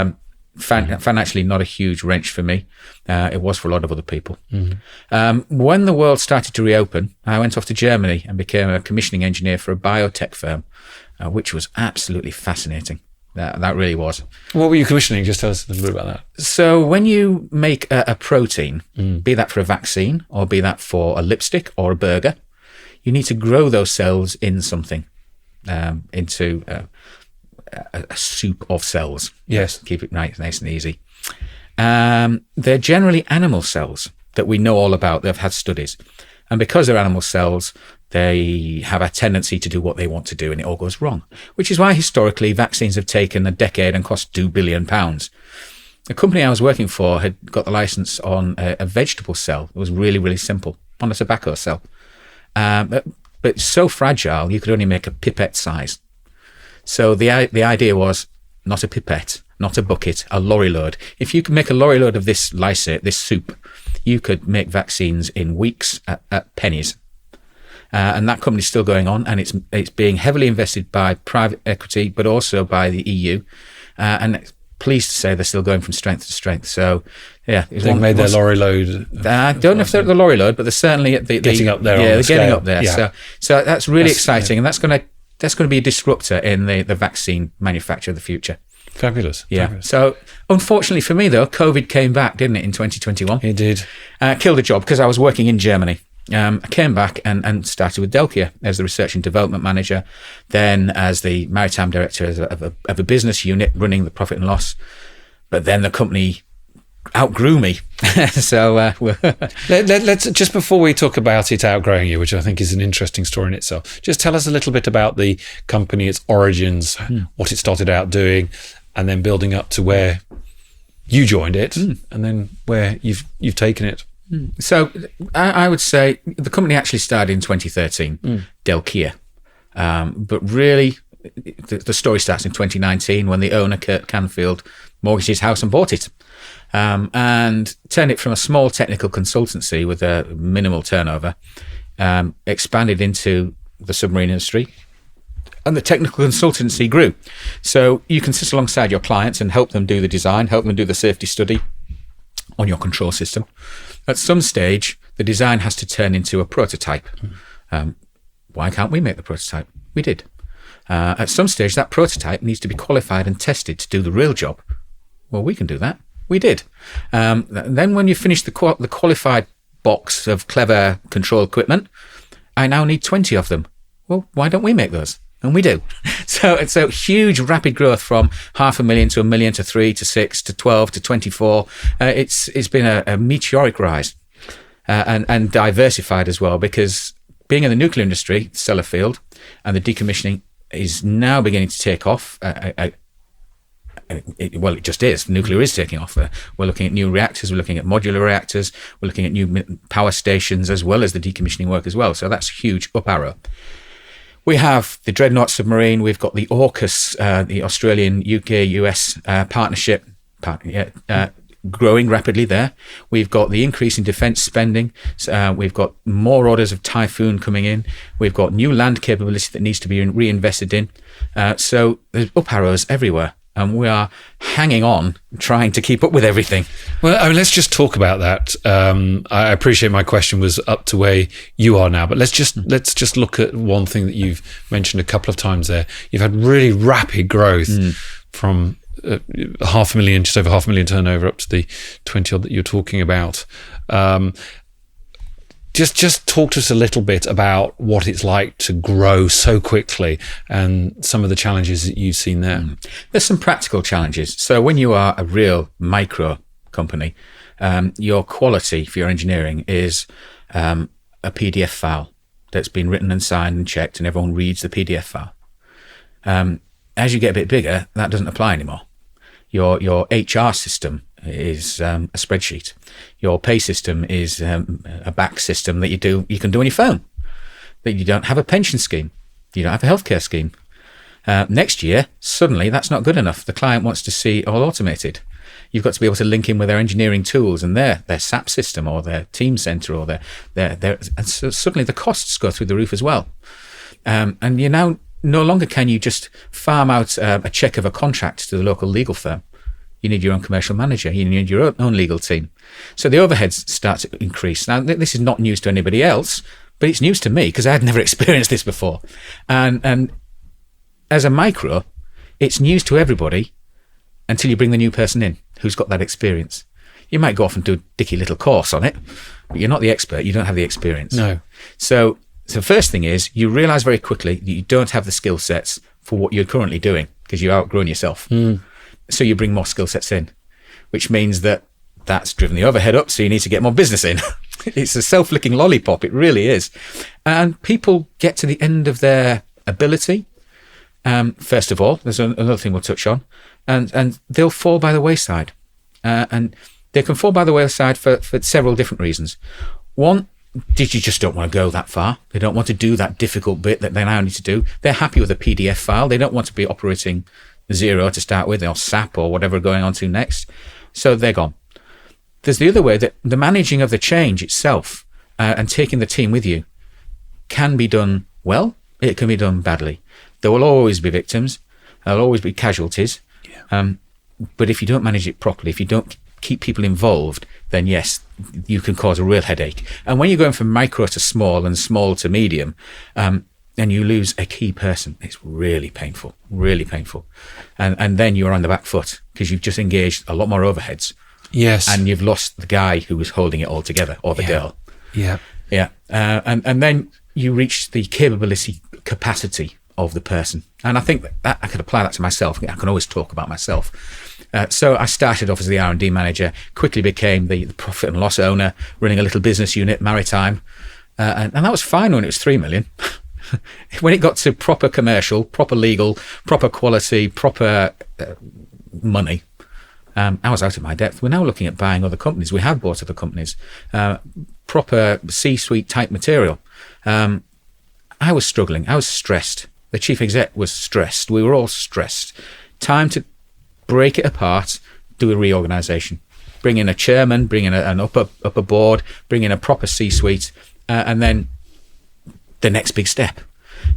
financially not a huge wrench for me. It was for a lot of other people. When the world started to reopen, I went off to Germany and became a commissioning engineer for a biotech firm, which was absolutely fascinating. That really was. What were you commissioning? Just tell us a little bit about that. So when you make a protein, be that for a vaccine or be that for a lipstick or a burger, you need to grow those cells in something, into a soup of cells. Yes. Keep it nice and easy. They're generally animal cells that we know all about. They've had studies. And because they're animal cells, they have a tendency to do what they want to do, and it all goes wrong, which is why historically vaccines have taken a decade and cost £2 billion. The company I was working for had got the license on a vegetable cell. It was really, really simple, on a tobacco cell. But so fragile, you could only make a pipette size. So the idea was not a pipette, not a bucket, a lorry load. If you could make a lorry load of this lysate, this soup, you could make vaccines in weeks at pennies. And that company's still going on, and it's being heavily invested by private equity, but also by the EU. And pleased to say they're still going from strength to strength. So, yeah. They've made their lorry load. I don't know if they're at the lorry load, but they're certainly at getting up there. Yeah, they're scale. getting up there. Yeah. So that's really exciting, and that's going to be a disruptor in the vaccine manufacture of the future. Fabulous. Yeah. Fabulous. So, unfortunately for me, though, COVID came back, didn't it, in 2021? It did. Killed a job because I was working in Germany. I came back and started with Delkia as the research and development manager, then as the maritime director of a business unit running the profit and loss. But then the company outgrew me. So let's just, before we talk about it outgrowing you, which I think is an interesting story in itself, just tell us a little bit about the company, its origins, what it started out doing, and then building up to where you joined it, and then where you've taken it. So I would say the company actually started in 2013, Delkia. But really, the story starts in 2019 when the owner, Kurt Canfield, mortgaged his house and bought it. And turned it from a small technical consultancy with a minimal turnover, expanded into the submarine industry. And the technical consultancy grew. So you can sit alongside your clients and help them do the design, help them do the safety study on your control system. At some stage, the design has to turn into a prototype. Why can't we make the prototype? We did. At some stage, that prototype needs to be qualified and tested to do the real job. Well, we can do that. We did. Then when you finish the qualified box of clever control equipment, I now need 20 of them. Well, why don't we make those? And we do. So it's a huge rapid growth from 500,000 to 1 million to 3 to 6 to 12 to 24. It's been a meteoric rise and diversified as well, because being in the nuclear industry, Sellafield, and the decommissioning is now beginning to take off. It just is. Nuclear is taking off. We're looking at new reactors. We're looking at modular reactors. We're looking at new power stations as well as the decommissioning work as well. So that's a huge up arrow. We have the Dreadnought submarine. We've got the AUKUS, the Australian, UK, US partnership, growing rapidly there. We've got the increase in defence spending. We've got more orders of Typhoon coming in. We've got new land capability that needs to be reinvested in. So there's up arrows everywhere. and we are hanging on, trying to keep up with everything. Well, I mean, let's just talk about that. I appreciate my question was up to where you are now, but let's just look at one thing that you've mentioned a couple of times there. You've had really rapid growth from just over 500,000 turnover up to the 20 odd that you're talking about. Just talk to us a little bit about what it's like to grow so quickly and some of the challenges that you've seen there. There's some practical challenges. So when you are a real micro company, your quality for your engineering is a PDF file that's been written and signed and checked, and everyone reads the PDF file. As you get a bit bigger, that doesn't apply anymore. Your HR system is a spreadsheet. Your pay system is a back system that you can do on your phone. That you don't have a pension scheme. You don't have a healthcare scheme. Next year, suddenly that's not good enough. The client wants to see it all automated. You've got to be able to link in with their engineering tools and their SAP system or their team center or and so suddenly the costs go through the roof as well. And you now no longer can you just farm out a check of a contract to the local legal firm. You need your own commercial manager. You need your own legal team. So the overheads start to increase. Now, this is not news to anybody else, but it's news to me because I had never experienced this before. And as a micro, it's news to everybody until you bring the new person in who's got that experience. You might go off and do a dicky little course on it, but you're not the expert. You don't have the experience. No. So the first thing is you realize very quickly that you don't have the skill sets for what you're currently doing because you've outgrown yourself. So you bring more skill sets in, which means that's driven the overhead up. So you need to get more business in. It's a self-licking lollipop. It really is. And people get to the end of their ability. First of all, there's another thing we'll touch on, and they'll fall by the wayside. And they can fall by the wayside for several different reasons. One, you just don't want to go that far. They don't want to do that difficult bit that they now need to do. They're happy with a PDF file. They don't want to be operating Zero to start with, or SAP or whatever going on to next. So they're gone. There's the other way, that the managing of the change itself and taking the team with you can be done well. It can be done badly. There will always be victims. There'll always be casualties. Yeah. But if you don't manage it properly, if you don't keep people involved, then yes, you can cause a real headache. And when you're going from micro to small and small to medium, and you lose a key person, it's really painful, really painful. And then you're on the back foot because you've just engaged a lot more overheads. Yes. And you've lost the guy who was holding it all together, or the girl. Yeah. Yeah. And then you reach the capacity of the person. And I think that I could apply that to myself. I can always talk about myself. So I started off as the R&D manager, quickly became the profit and loss owner, running a little business unit, maritime. And that was fine when it was 3 million. When it got to proper commercial, proper legal, proper quality, proper money, I was out of my depth. We're now looking at buying other companies. We have bought other companies, proper C-suite type material. I was struggling. I was stressed. The chief exec was stressed. We were all stressed. Time to break it apart, do a reorganization. Bring in a chairman, bring in an upper board, bring in a proper C-suite, and then the next big step.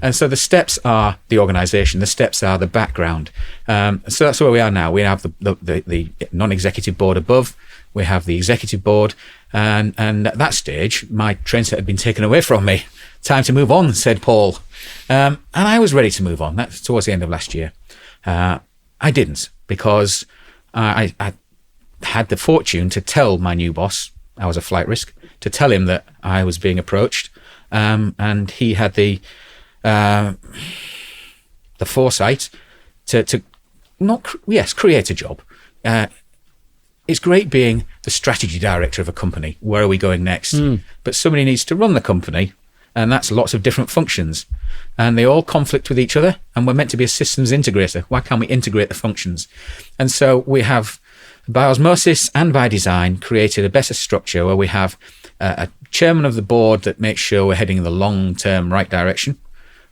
And so the steps are the organization, the steps are the background. So that's where we are now. We have the non-executive board above, we have the executive board, and at that stage, my train set had been taken away from me. Time to move on, said Paul. And I was ready to move on. That's towards the end of last year. I didn't, because I had the fortune to tell my new boss, I was a flight risk, to tell him that I was being approached. And he had the foresight to create a job. It's great being the strategy director of a company. Where are we going next? But somebody needs to run the company, and that's lots of different functions, and they all conflict with each other. And we're meant to be a systems integrator. Why can't we integrate the functions? And so we have, by osmosis and by design, created a better structure where we have a chairman of the board that makes sure we're heading in the long-term right direction.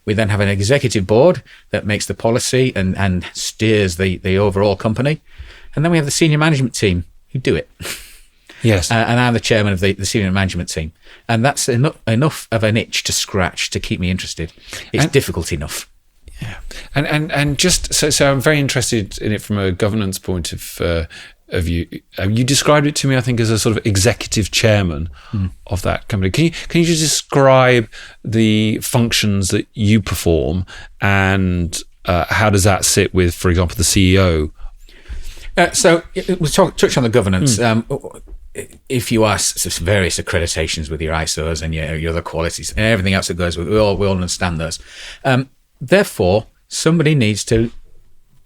We then have an executive board that makes the policy and steers the overall company. And then we have the senior management team who do it. Yes. And I'm the chairman of the senior management team. And that's enough of an itch to scratch to keep me interested. It's difficult enough. And just so I'm very interested in it from a governance point of view. You described it to me, I think, as a sort of executive chairman of that company. Can you just describe the functions that you perform, and how does that sit with, for example, the CEO? So we'll touch on the governance. If you ask various accreditations with your ISOs and your other qualities and everything else that goes with it, we all understand those. Therefore, somebody needs to,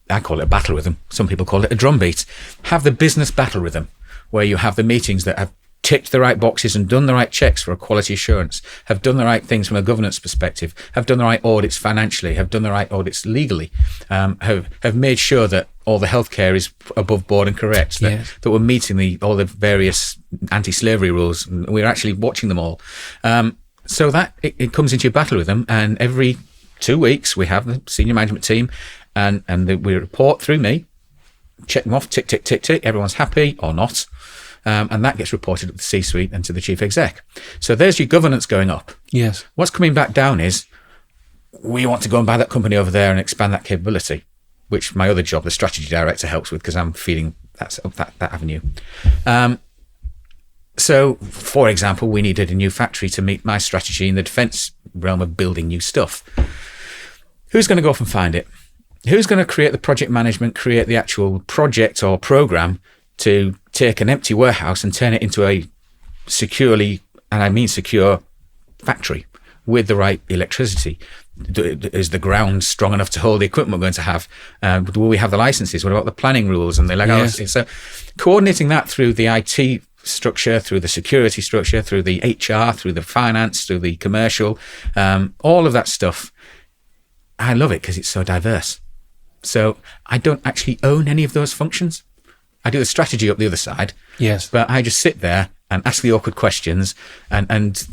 I call it a battle rhythm. Some people call it a drumbeat. Have the business battle rhythm, where you have the meetings that have ticked the right boxes and done the right checks for a quality assurance, have done the right things from a governance perspective, have done the right audits financially, have done the right audits legally, have made sure that all the healthcare is above board and correct, that we're meeting all the various anti-slavery rules, and we're actually watching them all. So that it comes into your battle rhythm, and every 2 weeks we have the senior management team, and we report through me, check them off, tick, tick, tick, tick, everyone's happy or not. And that gets reported to the C-suite and to the chief exec. So there's your governance going up. Yes. What's coming back down is, we want to go and buy that company over there and expand that capability, which my other job, the strategy director, helps with, because I'm feeding that avenue. So, for example, we needed a new factory to meet my strategy in the defence realm of building new stuff. Who's going to go off and find it? Who's going to create the project management, create the actual project or program to take an empty warehouse and turn it into a securely, and I mean secure, factory with the right electricity? Is the ground strong enough to hold the equipment we're going to have? Will we have the licenses? What about the planning rules and the legality? Yes. So coordinating that through the IT structure, through the security structure, through the HR, through the finance, through the commercial, all of that stuff. I love it because it's so diverse. So I don't actually own any of those functions. I do the strategy up the other side. Yes. But I just sit there and ask the awkward questions, and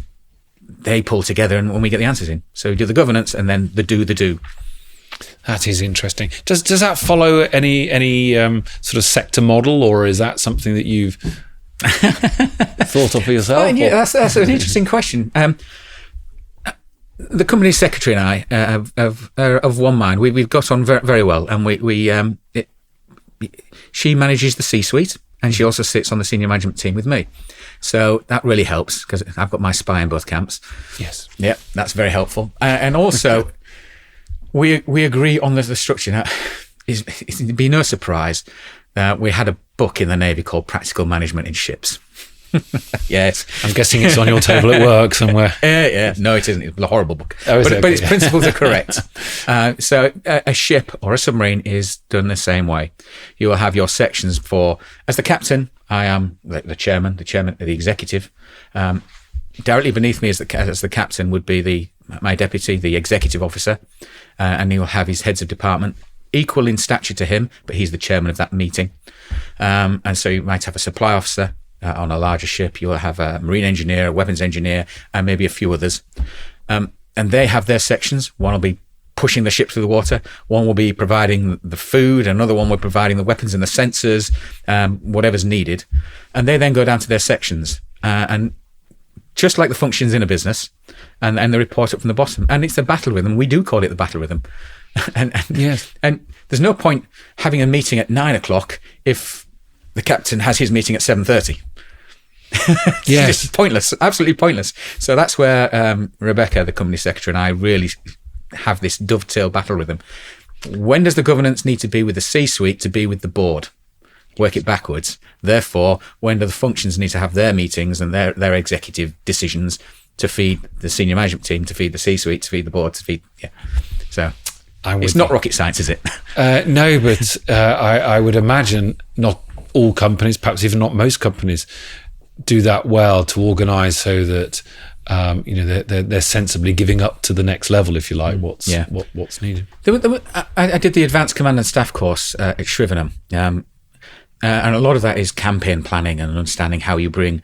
they pull together, and when we get the answers in. So we do the governance and then the do. That is interesting. Does that follow any sort of sector model, or is that something that you've thought of for yourself? Well, yeah, that's an interesting question. The company secretary and I are of one mind. We've got on very, very well, and she manages the C-suite, and she also sits on the senior management team with me. So that really helps, because I've got my spy in both camps. Yes. Yeah, that's very helpful. And also, we agree on the structure. Now, it'd be no surprise that we had a book in the Navy called Practical Management in Ships. Yes. I'm guessing it's on your table at work somewhere. Yeah. No, it isn't. It's a horrible book. Oh, but its principles are correct. So a ship or a submarine is done the same way. You will have your sections for, as the captain, I am the chairman, the executive. Directly beneath me as the captain would be my deputy, the executive officer, and he will have his heads of department, equal in stature to him, but he's the chairman of that meeting. And so you might have a supply officer. On a larger ship, you'll have a marine engineer, a weapons engineer, and maybe a few others. And they have their sections. One will be pushing the ship through the water. One will be providing the food. Another one will be providing the weapons and the sensors, whatever's needed. And they then go down to their sections. And just like the functions in a business, and they report up from the bottom. And it's the battle rhythm. We do call it the battle rhythm. Yes. And there's no point having a meeting at 9:00 if the captain has his meeting at 7:30. Yes. It's pointless, absolutely pointless. So that's where Rebecca, the company secretary, and I really have this dovetail battle rhythm. When does the governance need to be with the C-suite to be with the board? Work it backwards. Therefore, when do the functions need to have their meetings and their executive decisions to feed the senior management team, to feed the C-suite, to feed the board, to feed... Yeah. So it's not rocket science, is it? No, but I would imagine not all companies, perhaps even not most companies, do that well to organise so that they're sensibly giving up to the next level, if you like. What's needed. I did the advanced command and staff course at Shrivenham, and a lot of that is campaign planning and understanding how you bring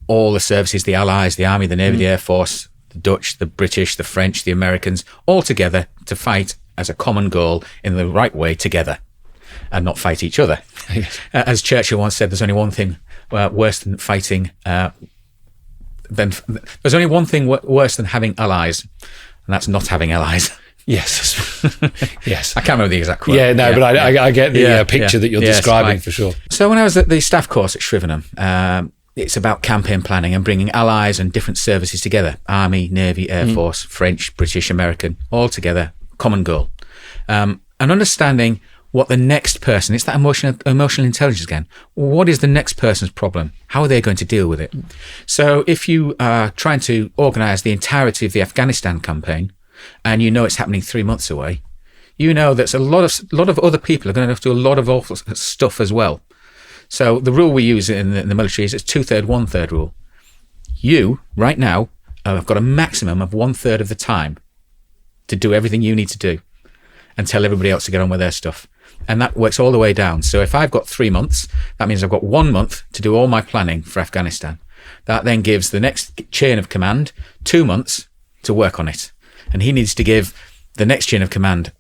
all the services, the Allies, the Army, the Navy, the Air Force, the Dutch, the British, the French, the Americans, all together to fight as a common goal in the right way together, and not fight each other. As Churchill once said, there's only one thing worse than fighting. There's only one thing worse than having allies, and that's not having allies. Yes. Yes. I can't remember the exact quote. Yeah, no, but I get the picture that you're describing for sure. So when I was at the staff course at Shrivenham, it's about campaign planning and bringing allies and different services together. Army, Navy, Air Force, French, British, American, all together, common goal. And understanding what the next person, it's that emotional intelligence again. What is the next person's problem? How are they going to deal with it? So if you are trying to organise the entirety of the Afghanistan campaign, and you know it's happening 3 months away, you know that a lot of other people are going to have to do a lot of awful stuff as well. So the rule we use in the military is it's 2/3, 1/3 rule. You, right now, have got a maximum of 1/3 of the time to do everything you need to do and tell everybody else to get on with their stuff. And that works all the way down. So if I've got 3 months, that means I've got 1 month to do all my planning for Afghanistan. That then gives the next chain of command 2 months to work on it. And he needs to give the next chain of command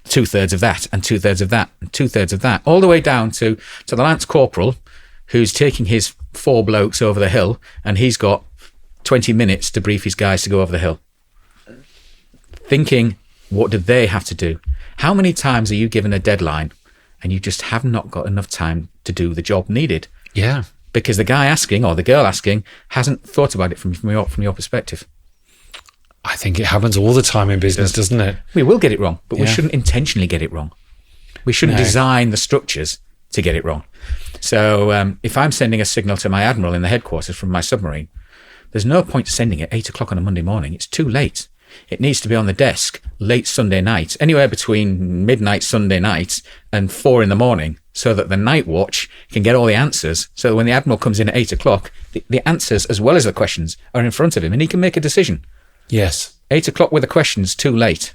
2/3 of that, and 2/3 of that, and 2/3 of that, all the way down to the Lance Corporal, who's taking his 4 blokes over the hill, and he's got 20 minutes to brief his guys to go over the hill. Thinking, what do they have to do? How many times are you given a deadline and you just have not got enough time to do the job needed? Yeah. Because the guy asking or the girl asking hasn't thought about it from your perspective. I think it happens all the time in business, doesn't it? We will get it wrong, but we shouldn't intentionally get it wrong. We shouldn't design the structures to get it wrong. So if I'm sending a signal to my admiral in the headquarters from my submarine, there's no point sending it 8 o'clock on a Monday morning. It's too late. It needs to be on the desk late Sunday night, anywhere between midnight Sunday night and 4 in the morning, so that the night watch can get all the answers. So that when the admiral comes in at 8 o'clock, the answers as well as the questions are in front of him and he can make a decision. Yes. 8 o'clock with the questions, too late.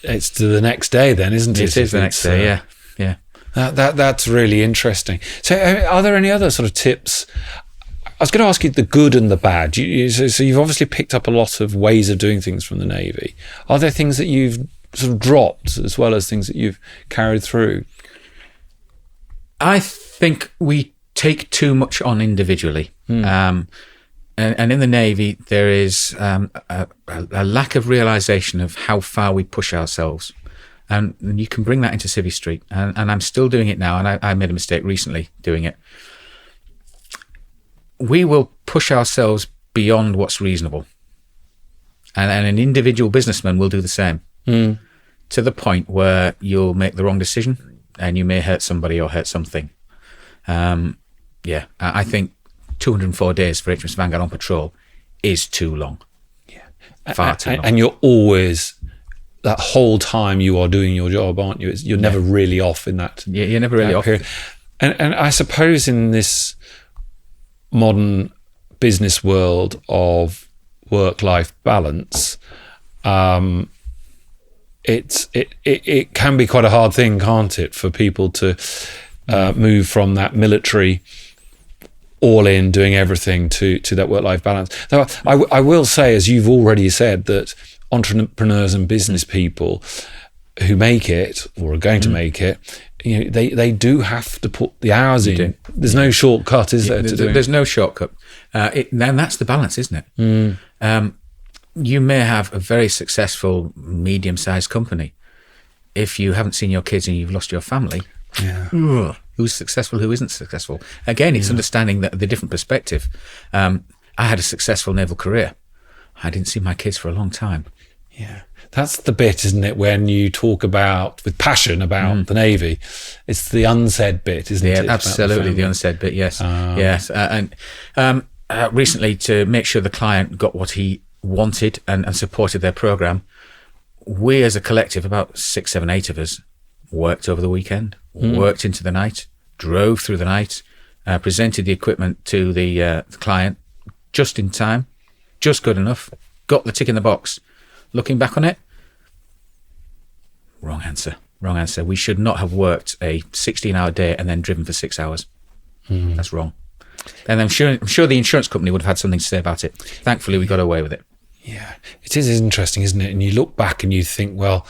It's to the next day then, isn't it? It is the next day, yeah. That's really interesting. So are there any other sort of tips? I was going to ask you the good and the bad. So you've obviously picked up a lot of ways of doing things from the Navy. Are there things that you've sort of dropped as well as things that you've carried through? I think we take too much on individually. And in the Navy, there is a lack of realisation of how far we push ourselves. And you can bring that into Civvy Street. And I'm still doing it now, and I made a mistake recently doing it. We will push ourselves beyond what's reasonable. And an individual businessman will do the same. To the point where you'll make the wrong decision and you may hurt somebody or hurt something. I think 204 days for HMS Vanguard on patrol is too long. Yeah. Far too long. And you're always, that whole time you are doing your job, aren't you? You're never really off in that. Yeah, you're never really off. Period. And I suppose in this modern business world of work-life balance, it can be quite a hard thing, can't it, for people to move from that military all in, doing everything, to that work-life balance. Now, I will say, as you've already said, that entrepreneurs and business people who make it or are going to make it, they do have to put the hours in. There's no shortcut, is there? There's no shortcut. And that's the balance, isn't it? You may have a very successful medium-sized company. If you haven't seen your kids and you've lost your family, who's successful, who isn't successful? Again, it's understanding the different perspective. I had a successful naval career. I didn't see my kids for a long time. Yeah. That's the bit, isn't it, when you talk about, with passion, about the Navy. It's the unsaid bit, isn't it? Yeah, absolutely, the unsaid bit, yes. Yes. Recently, to make sure the client got what he wanted and supported their program, we as a collective, about 6, 7, 8 of us, worked over the weekend, worked into the night, drove through the night, presented the equipment to the client just in time, just good enough, got the tick in the box. Looking back on it, wrong answer. We should not have worked a 16-hour day and then driven for 6 hours. That's wrong. And I'm sure the insurance company would have had something to say about it. Thankfully, we got away with it. Yeah, it is interesting, isn't it? And you look back and you think, well,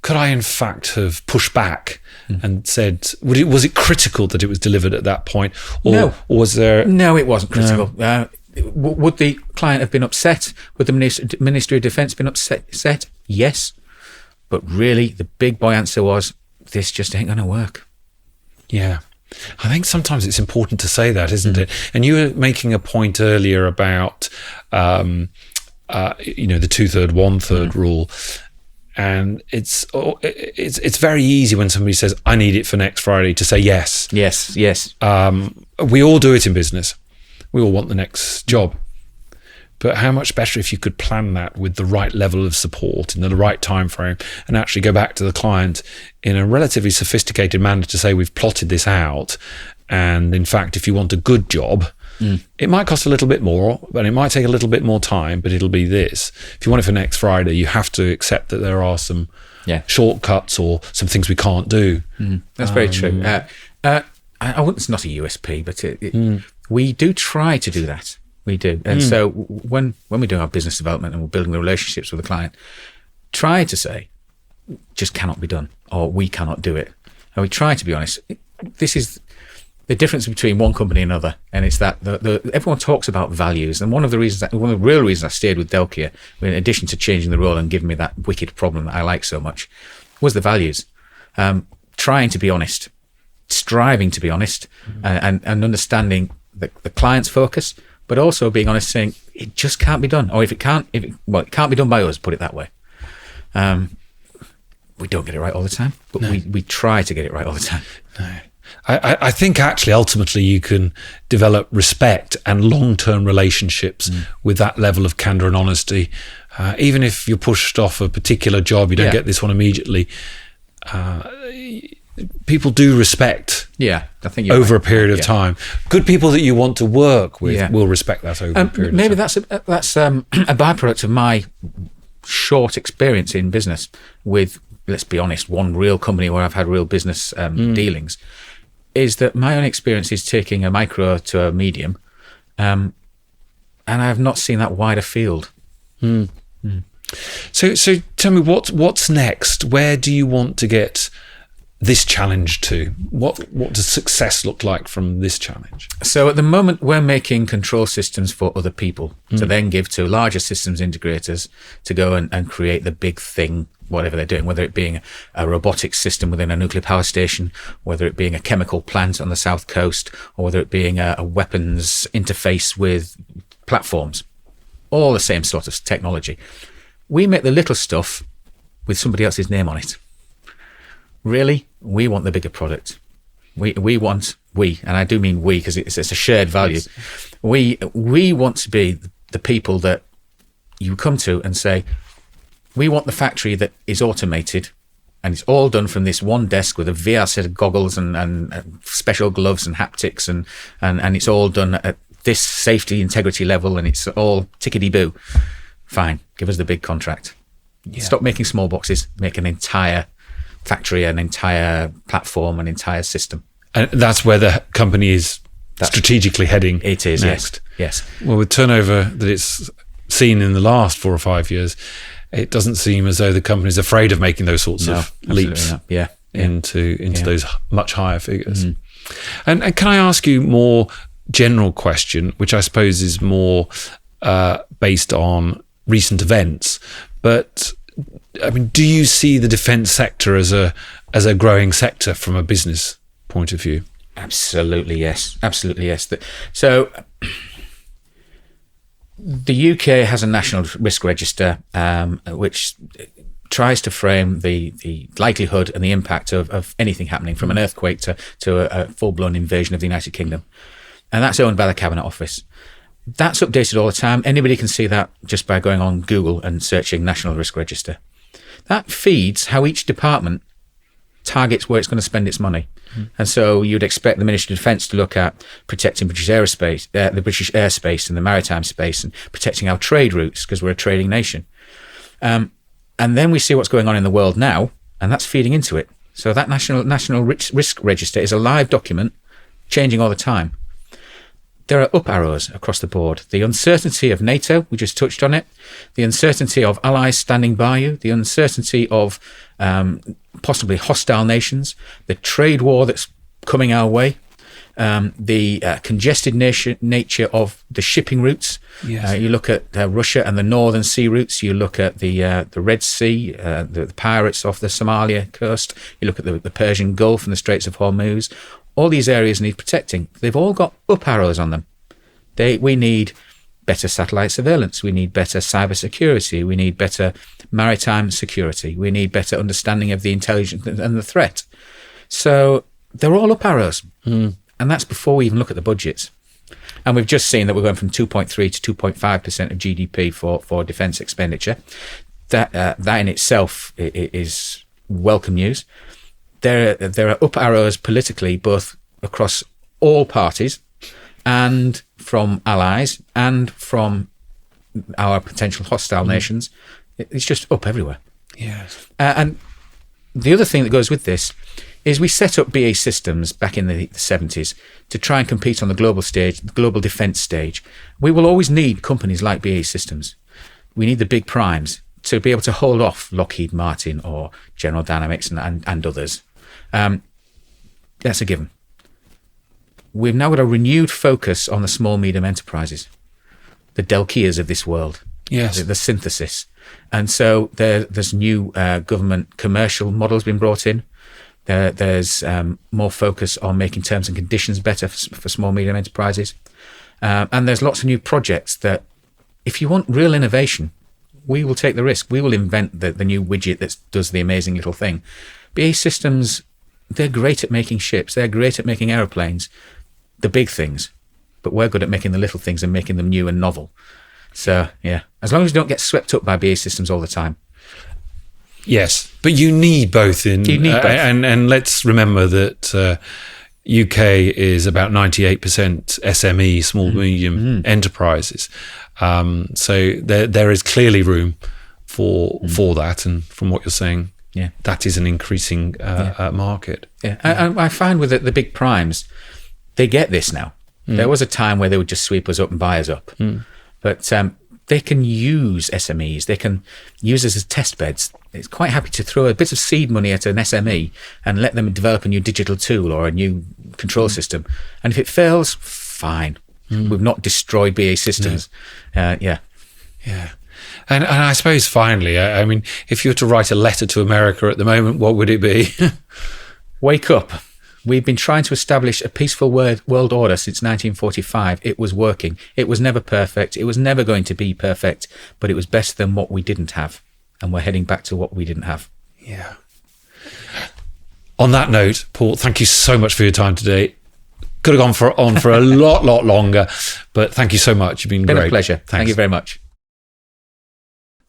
could I in fact have pushed back and said, was it critical that it was delivered at that point? Or was there... No, it wasn't critical. Would the client have been upset? Would the Ministry of Defence been upset? Yes. But really, the big boy answer was, this just ain't going to work. Yeah. I think sometimes it's important to say that, isn't it? And you were making a point earlier about, the 2/3, 1/3 rule. And it's very easy when somebody says, I need it for next Friday, to say yes. Yes. We all do it in business. We all want the next job. But how much better if you could plan that with the right level of support in the right time frame, and actually go back to the client in a relatively sophisticated manner to say, we've plotted this out. And in fact, if you want a good job, it might cost a little bit more, but it might take a little bit more time, but it'll be this. If you want it for next Friday, you have to accept that there are some shortcuts or some things we can't do. That's very true. I wouldn't, it's not a USP, but we do try to do that. We do. And so when we're doing our business development and we're building the relationships with the client, try to say, just cannot be done, or we cannot do it. And we try to be honest. This is the difference between one company and another. And it's that everyone talks about values. And one of the real reasons I stayed with Delkia, in addition to changing the role and giving me that wicked problem that I like so much, was the values. Trying to be honest, striving to be honest, and understanding the client's focus, but also being honest, saying it just can't be done. Or it can't be done by us, put it that way. We don't get it right all the time, but we try to get it right all the time. No. I think actually ultimately you can develop respect and long-term relationships with that level of candor and honesty. Even if you're pushed off a particular job, you don't get this one immediately. People do respect I think over a period of time. Good people that you want to work with will respect that over a period maybe of time. That's a byproduct of my short experience in business with, let's be honest, one real company where I've had real business dealings, is that my own experience is taking a micro to a medium, and I have not seen that wider field. So tell me, what's next? Where do you want to get this challenge to? What does success look like from this challenge? So at the moment, we're making control systems for other people to then give to larger systems integrators to go and create the big thing, whatever they're doing, whether it being a robotics system within a nuclear power station, whether it being a chemical plant on the south coast, or whether it being a weapons interface with platforms. All the same sort of technology. We make the little stuff with somebody else's name on it. Really, we want the bigger product. We, and I do mean we because it's a shared value. Yes. We want to be the people that you come to and say, we want the factory that is automated and it's all done from this one desk with a VR set of goggles and special gloves and haptics and it's all done at this safety integrity level and it's all tickety-boo. Fine, give us the big contract. Stop making small boxes, make an entire factory, an entire platform, an entire system. And that's where the company is strategically heading. It is next. Yes. Well, with turnover that it's seen in the last 4 or 5 years, it doesn't seem as though the company's afraid of making those sorts of leaps into those much higher figures. And can I ask you more general question, which I suppose is more based on recent events, but I mean, do you see the defence sector as a growing sector from a business point of view? Absolutely yes. So the UK has a national risk register which tries to frame the likelihood and the impact of anything happening, from an earthquake to a full-blown invasion of the United Kingdom. And that's owned by the Cabinet Office. That's updated all the time. Anybody can see that just by going on Google and searching National Risk Register. That feeds how each department targets where it's going to spend its money. And so you'd expect the Ministry of Defence to look at protecting British aerospace, the British airspace and the maritime space, and protecting our trade routes because we're a trading nation. And then we see what's going on in the world now, and that's feeding into it. So that National Risk Register is a live document, changing all the time. There are up arrows across the board. The uncertainty of NATO, we just touched on it. The uncertainty of allies standing by you. The uncertainty of possibly hostile nations. The trade war that's coming our way. the congested nature of the shipping routes. Yes. You look at Russia and the northern sea routes. You look at the Red Sea, the pirates off the Somalia coast. You look at the Persian Gulf and the Straits of Hormuz. All these areas need protecting. They've all got up arrows on them. We need better satellite surveillance. We need better cyber security. We need better maritime security. We need better understanding of the intelligence and the threat. So they're all up arrows. And that's before we even look at the budgets. And we've just seen that we're going from 2.3 to 2.5% of GDP for defence expenditure. That in itself is welcome news. There are up arrows politically, both across all parties and from allies and from our potential hostile nations. It's just up everywhere. Yes. And the other thing that goes with this is we set up BAE Systems back in the 70s to try and compete on the global stage, the global defence stage. We will always need companies like BAE Systems. We need the big primes to be able to hold off Lockheed Martin or General Dynamics and others. That's a given. We've now got a renewed focus on the small, medium enterprises, the Delkias of this world, Yes. the synthesis. And so there's new government commercial models being brought in. There's more focus on making terms and conditions better for small, medium enterprises. And there's lots of new projects that, if you want real innovation, we will take the risk. We will invent the new widget that does the amazing little thing. BAE Systems, they're great at making ships. They're great at making aeroplanes, the big things. But we're good at making the little things and making them new and novel. So, yeah, as long as you don't get swept up by BAE Systems all the time. Yes, but you need both. You need both. And let's remember that UK is about 98% SME, small, medium enterprises. So there is clearly room for that. And from what you're saying, that is an increasing market. Yeah, and I find with the big primes, they get this now. There was a time where they would just sweep us up and buy us up. But they can use SMEs. They can use us as test beds. It's quite happy to throw a bit of seed money at an SME and let them develop a new digital tool or a new control system. And if it fails, fine. We've not destroyed BAE Systems. Yeah. And I suppose finally, I mean, if you were to write a letter to America at the moment, what would it be? Wake up. We've been trying to establish a peaceful world order since 1945. It was working. It was never perfect. It was never going to be perfect, but it was better than what we didn't have. And we're heading back to what we didn't have. Yeah. On that note, Paul, thank you so much for your time today. Could have gone on for a lot longer, but thank you so much. You've been great. A pleasure. Thanks. Thank you very much.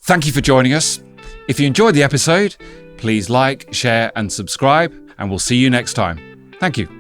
Thank you for joining us. If you enjoyed the episode, please like, share and subscribe, and we'll see you next time. Thank you.